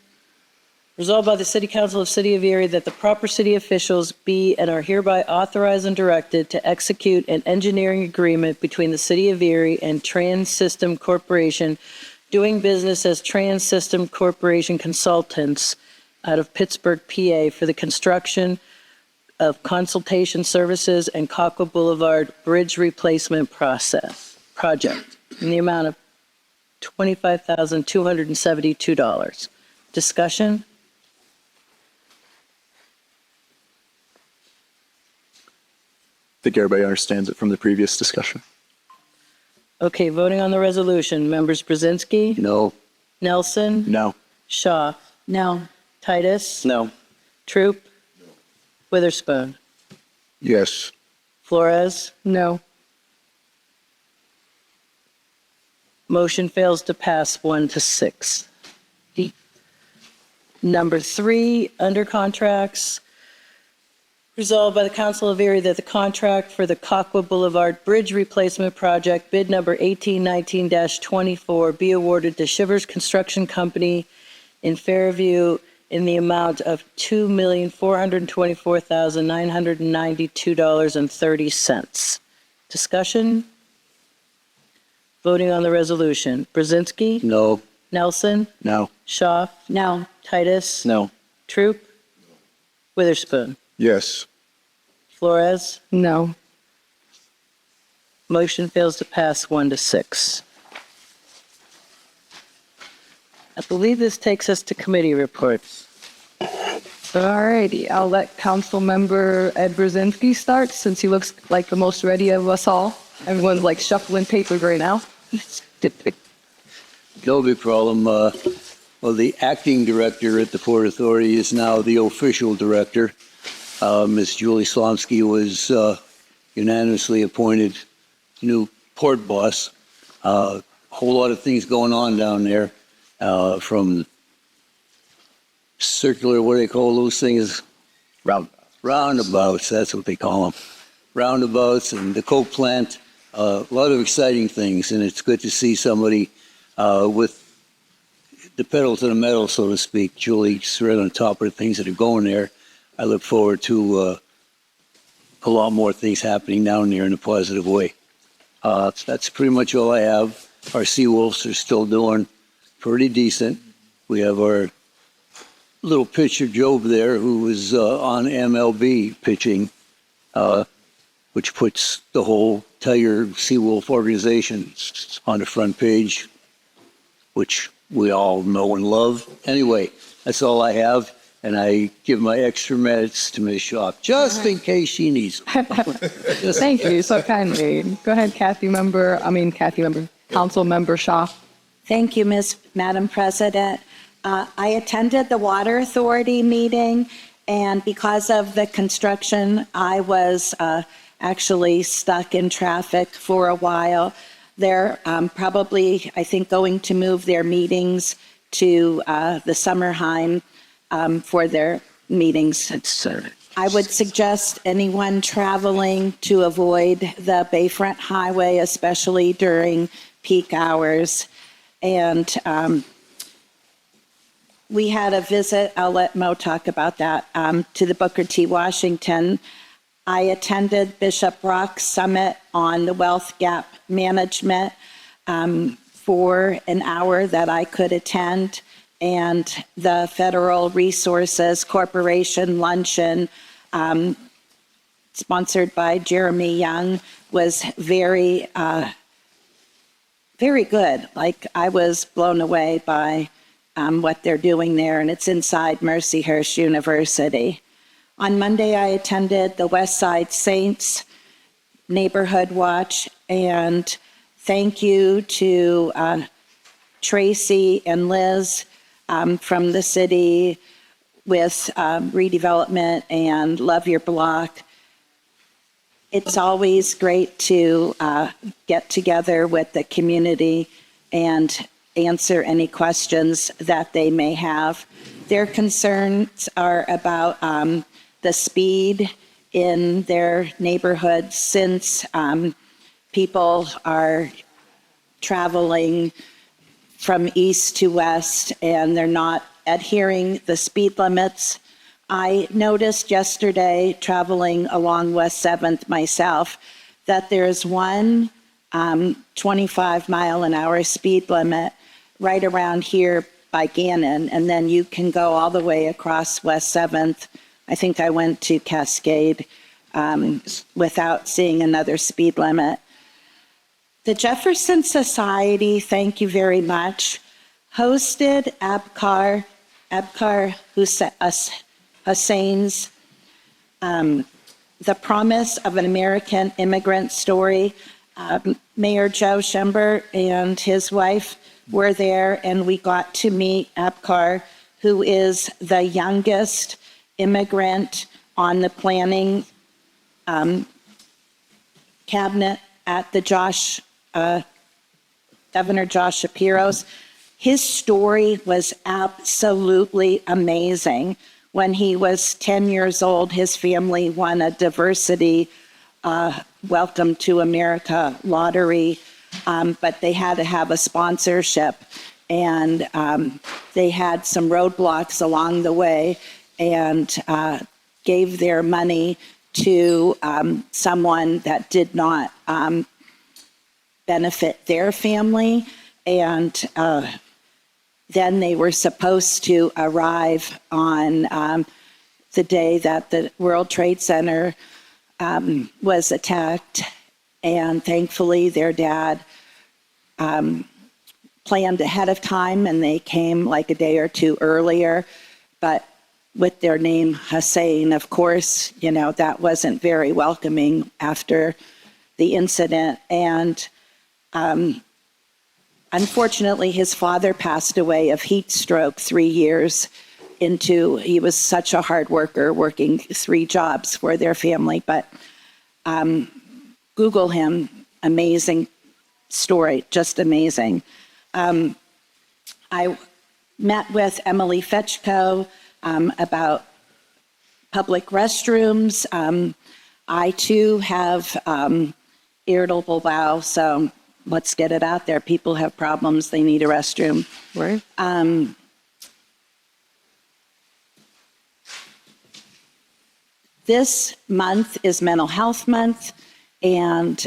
resolved by the City Council of City of Erie that the proper city officials be and are hereby authorized and directed to execute an engineering agreement between the City of Erie and Trans System Corporation, doing business as Trans System Corporation Consultants out of Pittsburgh, PA, for the construction of consultation services and Cockrell Boulevard Bridge Replacement project in the amount of $25,272. Discussion? I think everybody understands it from the previous discussion. Okay, voting on the resolution. Members Brzezinski? No. Nelson? No. Shaw? No. Titus? No. Troop? Witherspoon? Yes. Flores? No. Motion fails to pass 1-6. Number 3, under contracts, resolved by the Council of Erie that the contract for the Cockrell Boulevard Bridge Replacement Project, bid number 1819-24, be awarded to Shivers Construction Company in Fairview in the amount of $2,424,992.30. Discussion? Voting on the resolution. Brzezinski? No. Nelson? No. Shaw? No. Titus? No. Troop? Witherspoon? Yes. Flores? No. Motion fails to pass 1-6. I believe this takes us to committee reports. All righty, I'll let Councilmember Ed Brzezinski start since he looks like the most ready of us all. Everyone's like shuffling papers right now. No big problem. Well, the acting director at the Port Authority is now the official director. Ms. Julie Slomsky was unanimously appointed new port boss. A whole lot of things going on down there, from circular, what do they call those things? Roundabouts, that's what they call them. Roundabouts and the coke plant, a lot of exciting things, and it's good to see somebody with the pedal to the metal, so to speak. Julie's right on top of the things that are going there. I look forward to a lot more things happening down there in a positive way. That's pretty much all I have. Our Seawolves are still doing pretty decent. We have our little pitcher Job there, who was on MLB pitching, which puts the whole Tiger Seawolf organization on the front page, which we all know and love. Anyway, that's all I have, and I give my extra minutes to Ms. Shaw, just in case she needs them. Thank you so kindly. Go ahead, Councilmember Shaw. Thank you, Madam President. I attended the Water Authority meeting, and because of the construction, I was actually stuck in traffic for a while. They're probably, I think, going to move their meetings to the Summerheim for their meetings. I would suggest anyone traveling to avoid the Bayfront Highway, especially during peak hours. And we had a visit, I'll let Mo talk about that, to the Booker T. Washington. I attended Bishop Rock's summit on the wealth gap management for an hour that I could attend, and the Federal Resources Corporation luncheon sponsored by Jeremy Young was very good. Like, I was blown away by what they're doing there, and it's inside Mercyhurst University. On Monday, I attended the West Side Saints Neighborhood Watch, and thank you to Tracy and Liz from the city with redevelopment and Love Your Block. It's always great to get together with the community and answer any questions that they may have. Their concerns are about the speed in their neighborhoods since people are traveling from east to west and they're not adhering the speed limits. I noticed yesterday, traveling along West 7th myself, that there's one 25-mile-an-hour speed limit right around here by Gannon, and then you can go all the way across West 7th. I think I went to Cascade without seeing another speed limit. The Jefferson Society, thank you very much, hosted Abkar Hussain's The Promise of an American Immigrant Story. Mayor Joe Schember and his wife were there, and we got to meet Abkar, who is the youngest immigrant on the planning cabinet at the Governor Josh Shapiro's. His story was absolutely amazing. When he was 10 years old, his family won a diversity Welcome to America lottery, but they had to have a sponsorship, and they had some roadblocks along the way, and gave their money to someone that did not benefit their family, and then they were supposed to arrive on the day that the World Trade Center was attacked, and thankfully their dad planned ahead of time, and they came like a day or two earlier, but with their name Hussain, of course, you know, that wasn't very welcoming after the incident. And unfortunately, his father passed away of heat stroke 3 years into, he was such a hard worker, working 3 jobs for their family. But Google him, amazing story, just amazing. I met with Emily Fetchko about public restrooms. I too have irritable bowel, so let's get it out there. People have problems, they need a restroom. Right. This month is Mental Health Month, and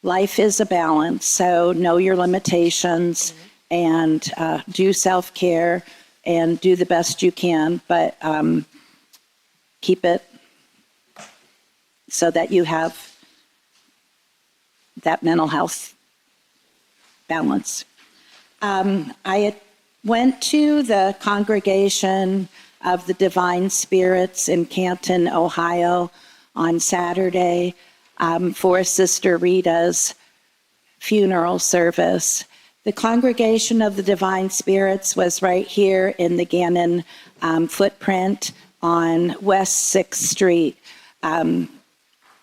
life is a balance. So know your limitations and do self-care and do the best you can, but keep it so that you have that mental health balance. I went to the Congregation of the Divine Spirits in Canton, Ohio on Saturday for Sister Rita's funeral service. The Congregation of the Divine Spirits was right here in the Gannon footprint on West 6th Street,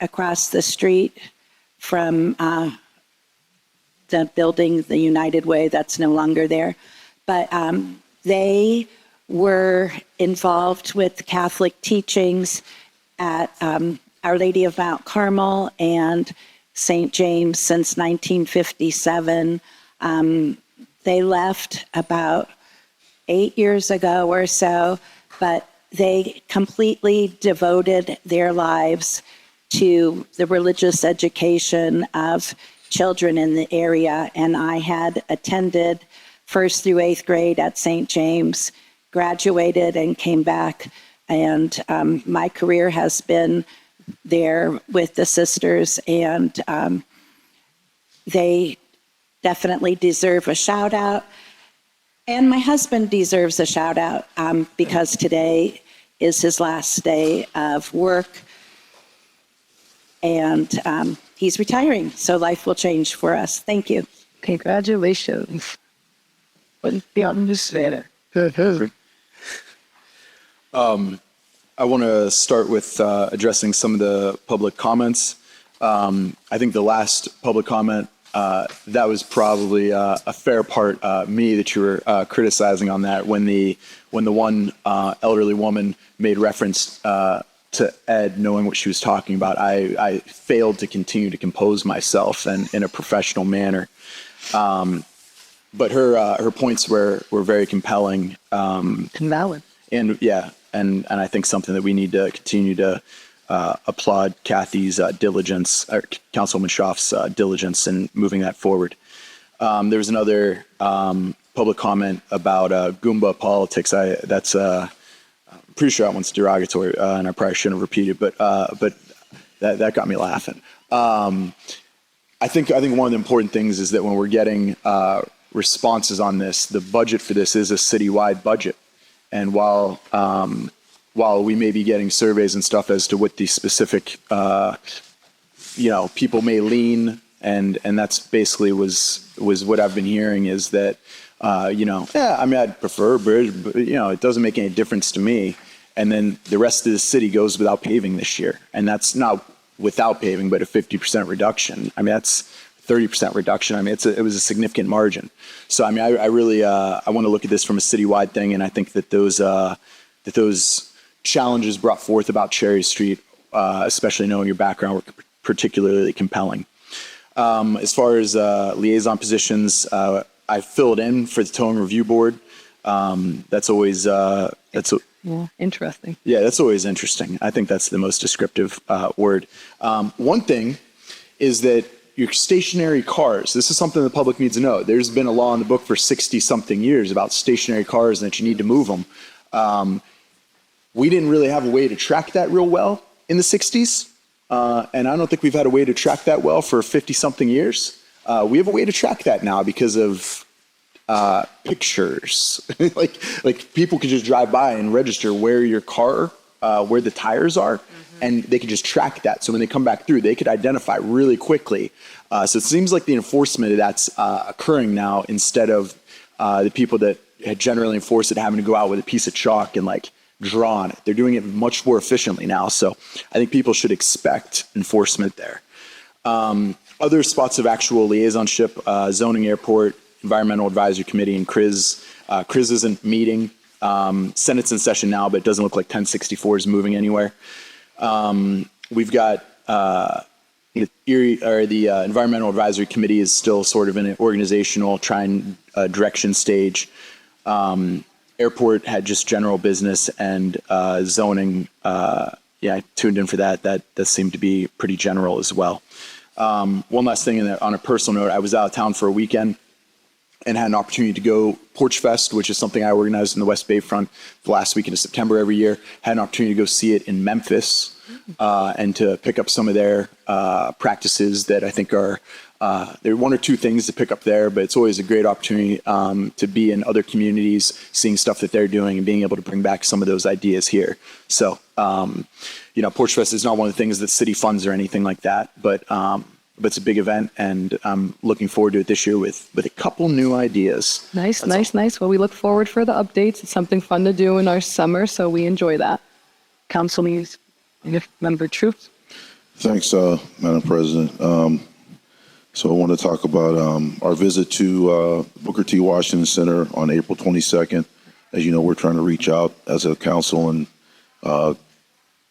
across the street from the building, the United Way, that's no longer there. But they were involved with Catholic teachings at Our Lady of Mount Carmel and St. James since 1957. They left about 8 years ago or so, but they completely devoted their lives to the religious education of children in the area. And I had attended 1st through 8th grade at St. James, graduated and came back. And my career has been there with the sisters, and they definitely deserve a shout out. And my husband deserves a shout out because today is his last day of work, and he's retiring, so life will change for us. Thank you. Congratulations. Wouldn't be on this later. I want to start with addressing some of the public comments. I think the last public comment that was probably a fair part, me, that you were criticizing on that when the one elderly woman made reference to Ed knowing what she was talking about. I failed to continue to compose myself and in a professional manner. But her points were very compelling. And valid. And yeah, and I think something that we need to continue to applaud Kathy's diligence, or Councilwoman Schaaf's diligence in moving that forward. There was another public comment about Goomba politics. That's pretty sure that one's derogatory, and I probably shouldn't have repeated, but that got me laughing. I think one of the important things is that when we're getting responses on this, the budget for this is a citywide budget, and while we may be getting surveys and stuff as to what the specific people may lean, and that's basically was what I've been hearing, is that I'd prefer a bridge, but it doesn't make any difference to me. And then the rest of the city goes without paving this year, and that's not without paving, but a 50% reduction. I mean, that's 30% reduction. I mean, it was a significant margin. So I mean, I really I want to look at this from a citywide thing, and I think that those challenges brought forth about Cherry Street, especially knowing your background, were particularly compelling. As far as liaison positions, I filled in for the Towing Review Board. That's always Interesting. Yeah, that's always interesting. I think that's the most descriptive word. One thing is that your stationary cars, this is something the public needs to know. There's been a law in the book for 60-something years about stationary cars and that you need to move them. We didn't really have a way to track that real well in the 60s. And I don't think we've had a way to track that well for 50-something years. We have a way to track that now because of pictures. like people could just drive by and register where your car, where the tires are, and they could just track that. So when they come back through, they could identify really quickly. So it seems like the enforcement of that's occurring now, instead of the people that had generally enforced it having to go out with a piece of chalk and draw on it. They're doing it much more efficiently now. So I think people should expect enforcement there. Other spots of actual liaisonship, zoning, airport, environmental advisory committee, and CRIS. CRIS isn't meeting. Senate's in session now, but it doesn't look like 1064 is moving anywhere. We've got the environmental advisory committee is still sort of in an organizational direction stage. Airport had just general business, and zoning. I tuned in for that. That seemed to be pretty general as well. One last thing on a personal note, I was out of town for a weekend and had an opportunity to go Porch Fest, which is something I organized in the West Bayfront the last weekend of September every year. Had an opportunity to go see it in Memphis and to pick up some of their practices that I think are, there are one or two things to pick up there, but it's always a great opportunity to be in other communities, seeing stuff that they're doing and being able to bring back some of those ideas here. So, Porch Fest is not one of the things that city funds or anything like that, but it's a big event, and I'm looking forward to it this year with a couple new ideas. Nice. Well, we look forward for the updates. It's something fun to do in our summer, so we enjoy that. Councilman Member Troop. Thanks, Madam President. So I want to talk about our visit to Booker T. Washington Center on April 22nd. As you know, we're trying to reach out as a council and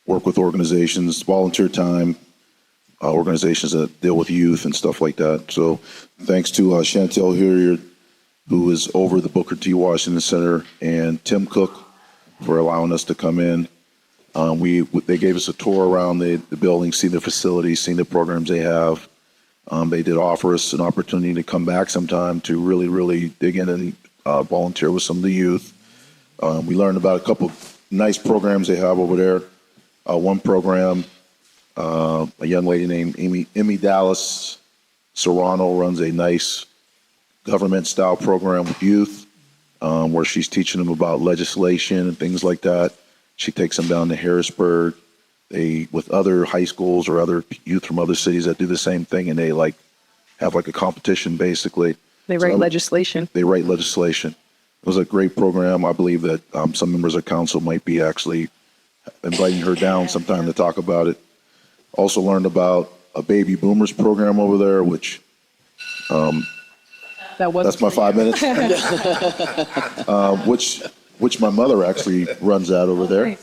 work with organizations, volunteer time, organizations that deal with youth and stuff like that. So thanks to Chantel Hilliard, who is over the Booker T. Washington Center, and Tim Cook for allowing us to come in. They gave us a tour around the building, see the facilities, see the programs they have. They did offer us an opportunity to come back sometime to really, really dig in and volunteer with some of the youth. We learned about a couple nice programs they have over there. One program, a young lady named Emmy Dallas Serrano runs a nice government-style program with youth where she's teaching them about legislation and things like that. She takes them down to Harrisburg. With other high schools or other youth from other cities that do the same thing, and they have a competition basically. They write legislation. They write legislation. It was a great program. I believe that some members of council might be actually inviting her down sometime to talk about it. Also learned about a baby boomers program over there, which That was That's my 5 minutes. Which my mother actually runs that over there.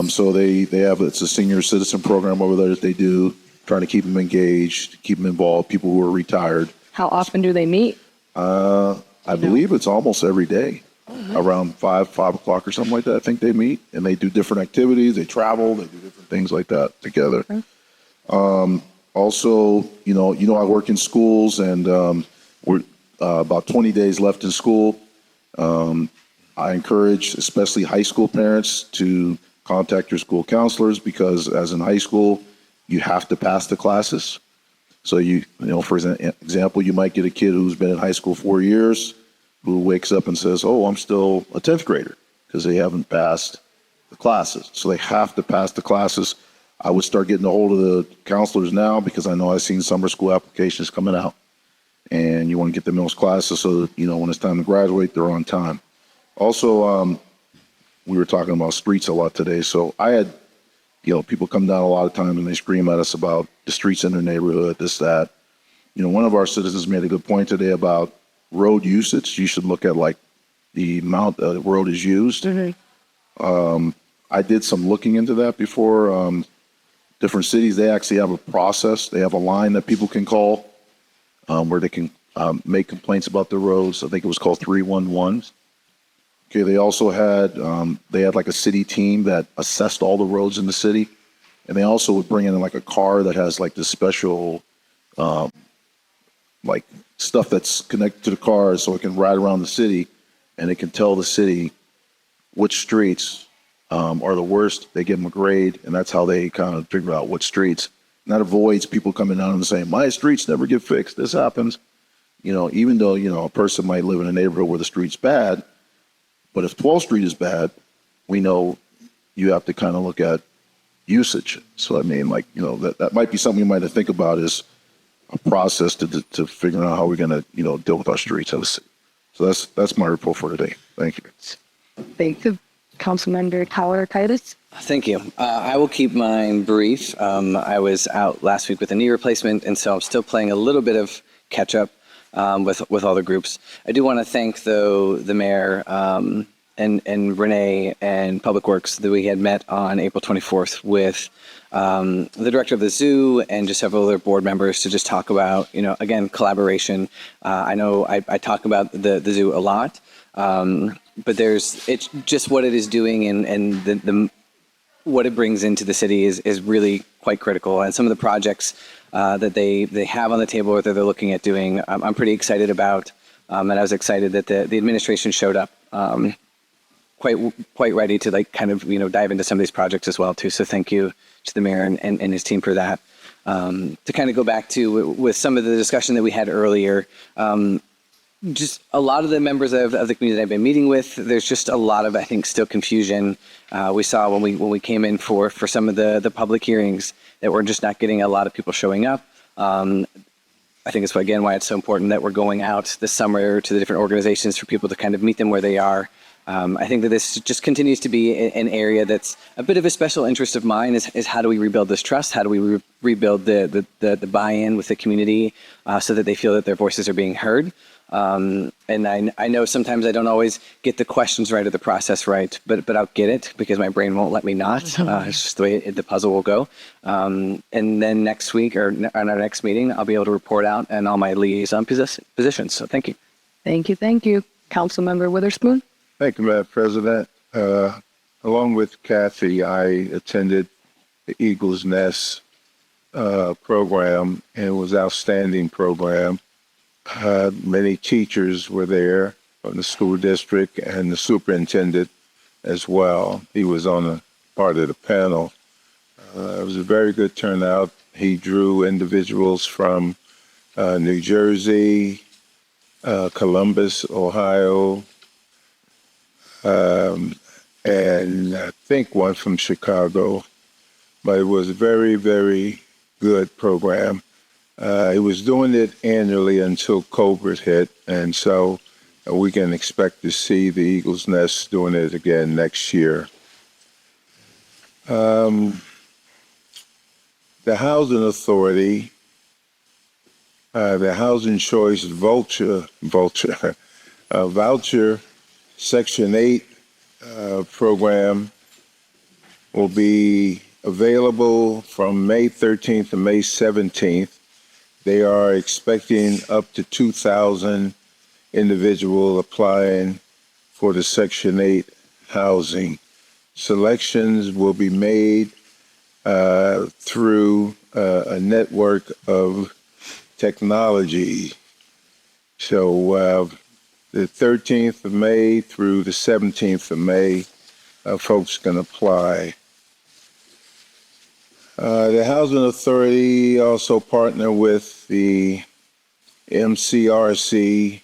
So they have, it's a senior citizen program over there that they do, trying to keep them engaged, keep them involved, people who are retired. How often do they meet? I believe it's almost every day, around 5 o'clock or something like that. I think they meet and they do different activities. They travel, they do different things like that together. Also, I work in schools and we're about 20 days left in school. I encourage, especially high school parents, to contact your school counselors because as in high school, you have to pass the classes. So for example, you might get a kid who's been in high school 4 years who wakes up and says, "Oh, I'm still a 10th grader," because they haven't passed the classes. So they have to pass the classes. I would start getting a hold of the counselors now because I know I've seen summer school applications coming out. And you want to get them in those classes so that, when it's time to graduate, they're on time. Also, we were talking about streets a lot today. So I had, people come down a lot of times and they scream at us about the streets in their neighborhood, this, that. One of our citizens made a good point today about road usage. You should look at like the amount the road is used. I did some looking into that before. Different cities, they actually have a process. They have a line that people can call where they can make complaints about the roads. I think it was called 311. Okay, they also had, like a city team that assessed all the roads in the city. And they also would bring in like a car that has like this special, like stuff that's connected to the car so it can ride around the city and it can tell the city which streets are the worst. They give them a grade and that's how they kind of figure out what streets. And that avoids people coming down and saying, "My streets never get fixed. This happens." Even though, a person might live in a neighborhood where the street's bad, but if 12th Street is bad, we know you have to kind of look at usage. So, that might be something you might think about is a process to figuring out how we're going to, deal with our streets. So that's my report for today. Thank you. Thank you. Councilmember Kawakaitis. Thank you. I will keep mine brief. I was out last week with a knee replacement, and so I'm still playing a little bit of catch up with all the groups. I do want to thank, though, the mayor and Renee and Public Works that we had met on April 24th with the director of the zoo and just several other board members to just talk about, again, collaboration. I know I talk about the zoo a lot, but it's just what it is doing and the what it brings into the city is really quite critical. And some of the projects that they have on the table or that they're looking at doing, I'm pretty excited about. And I was excited that the administration showed up quite ready to dive into some of these projects as well too. So thank you to the mayor and his team for that. To kind of go back to with some of the discussion that we had earlier, just a lot of the members of the community that I've been meeting with, there's just a lot of, I think, still confusion. We saw when we came in for some of the public hearings that we're just not getting a lot of people showing up. I think it's, again, why it's so important that we're going out this summer to the different organizations for people to kind of meet them where they are. I think that this just continues to be an area that's a bit of a special interest of mine is how do we rebuild this trust? How do we rebuild the buy-in with the community so that they feel that their voices are being heard? And I know sometimes I don't always get the questions right or the process right, but I'll get it because my brain won't let me not. It's just the way the puzzle will go. And then next week or on our next meeting, I'll be able to report out and all my liaison positions. So thank you. Thank you. Thank you. Councilmember Witherspoon. Thank you, Madam President. Along with Kathy, I attended the Eagles Nest program, and it was an outstanding program. Many teachers were there from the school district and the superintendent as well. He was on a part of the panel. It was a very good turnout. He drew individuals from New Jersey, Columbus, Ohio, and I think one from Chicago. But it was a very, very good program. He was doing it annually until COVID hit, and so we can expect to see the Eagles Nest doing it again next year. The Housing Authority The Housing Choice Voucher Section 8 program will be available from May 13th to May 17th. They are expecting up to 2,000 individuals applying for the Section 8 housing. Selections will be made through a network of technology. So the 13th of May through the 17th of May, folks can apply. The Housing Authority also partner with the MCRC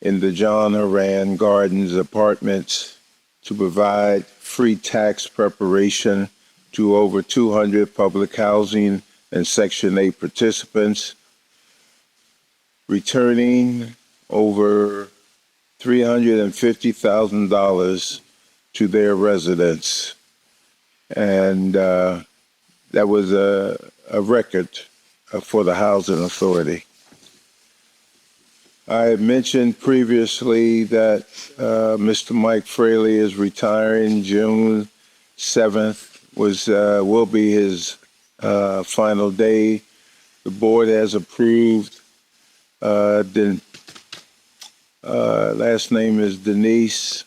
in the John Horan Gardens Apartments to provide free tax preparation to over 200 public housing and Section 8 participants, returning over $350,000 to their residents. And that was a record for the Housing Authority. I had mentioned previously that Mr. Mike Fraley is retiring. June 7th will be his final day. The board has approved. Last name is Denise.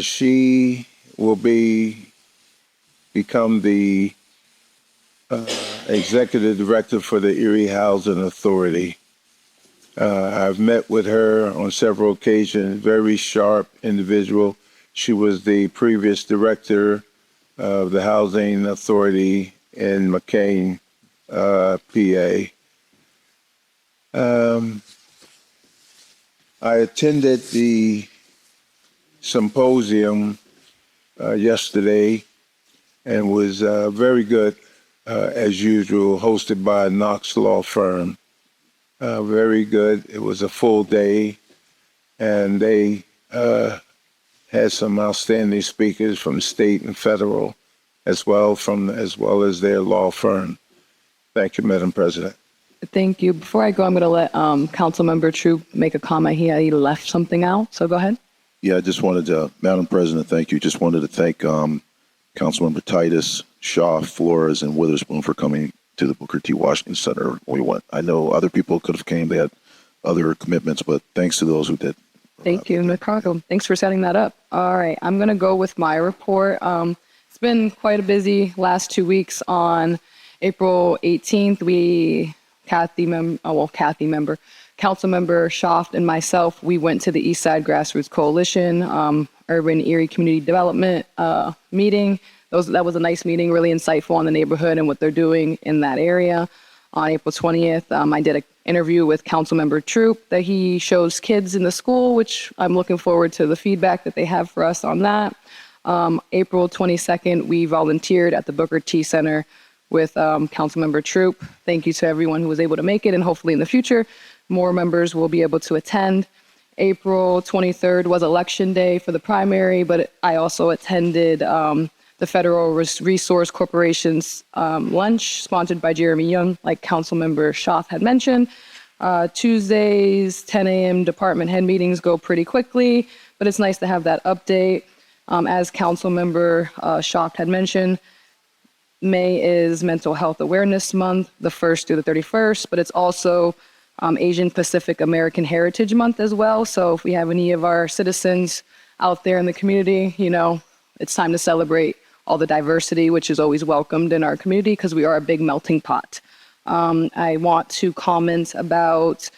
She will become the executive director for the Erie Housing Authority. I've met with her on several occasions, very sharp individual. She was the previous director of the Housing Authority in McCain, PA. I attended the symposium yesterday and was very good, as usual, hosted by a Knox law firm. Very good. It was a full day, and they had some outstanding speakers from state and federal, as well as their law firm. Thank you, Madam President. Thank you. Before I go, I'm going to let Councilmember Troop make a comment. He left something out, so go ahead. Yeah, I just wanted to, Madam President, thank you. Just wanted to thank Councilmember Titus, Shaw, Flores, and Witherspoon for coming to the Booker T. Washington Center. I know other people could have came. They had other commitments, but thanks to those who did. Thank you, no problem. Thanks for setting that up. All right, I'm going to go with my report. It's been quite a busy last 2 weeks. On April 18th, Councilmember Schaft and myself, we went to the East Side Grassroots Coalition Urban Erie Community Development meeting. That was a nice meeting, really insightful on the neighborhood and what they're doing in that area. On April 20th, I did an interview with Councilmember Troop that he shows kids in the school, which I'm looking forward to the feedback that they have for us on that. April 22nd, we volunteered at the Booker T. Center with Councilmember Troop. Thank you to everyone who was able to make it, and hopefully in the future, more members will be able to attend. April 23rd was Election Day for the primary, but I also attended the Federal Resource Corporation's lunch sponsored by Jeremy Young, like Councilmember Schaaf had mentioned. Tuesdays, 10 a.m. department head meetings go pretty quickly, but it's nice to have that update. As Councilmember Schaaf had mentioned, May is Mental Health Awareness Month, the 1st through the 31st, but it's also Asian Pacific American Heritage Month as well. So if we have any of our citizens out there in the community, it's time to celebrate all the diversity, which is always welcomed in our community because we are a big melting pot. I want to comment about,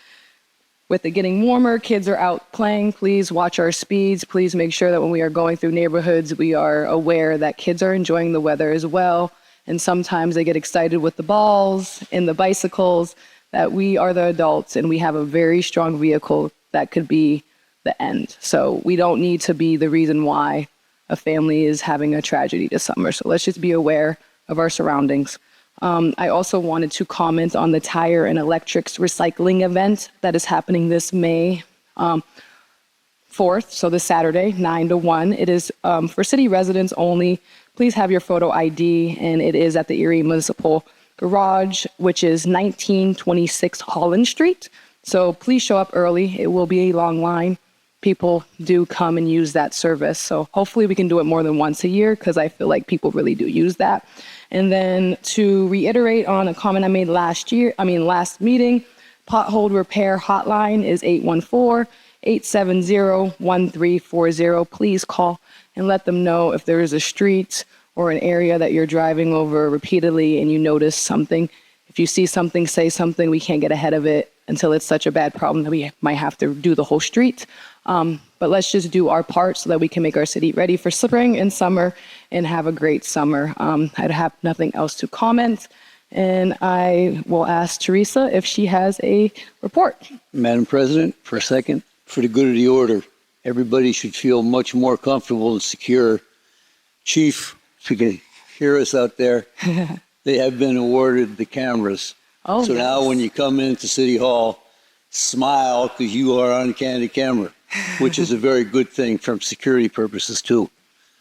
with it getting warmer, kids are out playing. Please watch our speeds. Please make sure that when we are going through neighborhoods, we are aware that kids are enjoying the weather as well. And sometimes they get excited with the balls and the bicycles, that we are the adults and we have a very strong vehicle that could be the end. So we don't need to be the reason why a family is having a tragedy this summer. So let's just be aware of our surroundings. I also wanted to comment on the tire and electrics recycling event that is happening this May 4th, so this Saturday, 9 to 1. It is for city residents only. Please have your photo ID, and it is at the Erie Municipal garage, which is 1926 Holland Street. So please show up early. It will be a long line. People do come and use that service. So hopefully we can do it more than once a year because I feel like people really do use that. And then to reiterate on a comment I made last meeting, pothole repair hotline is 814-870-1340. Please call and let them know if there is a street or an area that you're driving over repeatedly and you notice something. If you see something, say something. We can't get ahead of it until it's such a bad problem that we might have to do the whole street. But let's just do our part so that we can make our city ready for spring and summer and have a great summer. I'd have nothing else to comment. And I will ask Teresa if she has a report. Madam President, for a second, for the good of the order, everybody should feel much more comfortable and secure. Chief, if you can hear us out there, they have been awarded the cameras. Oh, so yes. now when you come into City Hall, smile because you are on candid camera, which is a very good thing from security purposes too.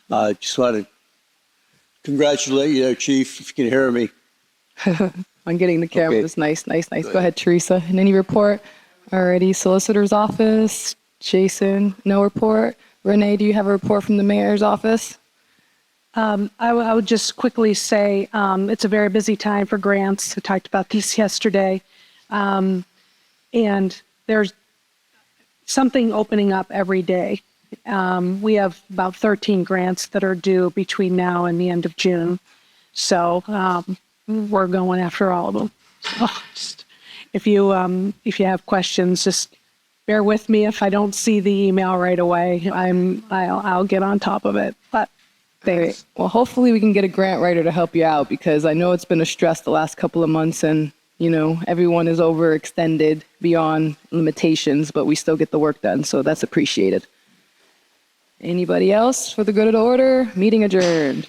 Just want to congratulate you there, Chief, if you can hear me. On getting the cameras. Nice. Go ahead, Teresa. And any report? Alrighty, Solicitor's Office. Jason, no report. Renee, do you have a report from the Mayor's Office? I would just quickly say it's a very busy time for grants. I talked about these yesterday. And there's something opening up every day. We have about 13 grants that are due between now and the end of June. So we're going after all of them. So if you have questions, just bear with me if I don't see the email right away. I'll get on top of it. But Great. Well, hopefully we can get a grant writer to help you out because I know it's been a stress the last couple of months and, you know, everyone is overextended beyond limitations, but we still get the work done. So that's appreciated. Anybody else for the good of the order? Meeting adjourned.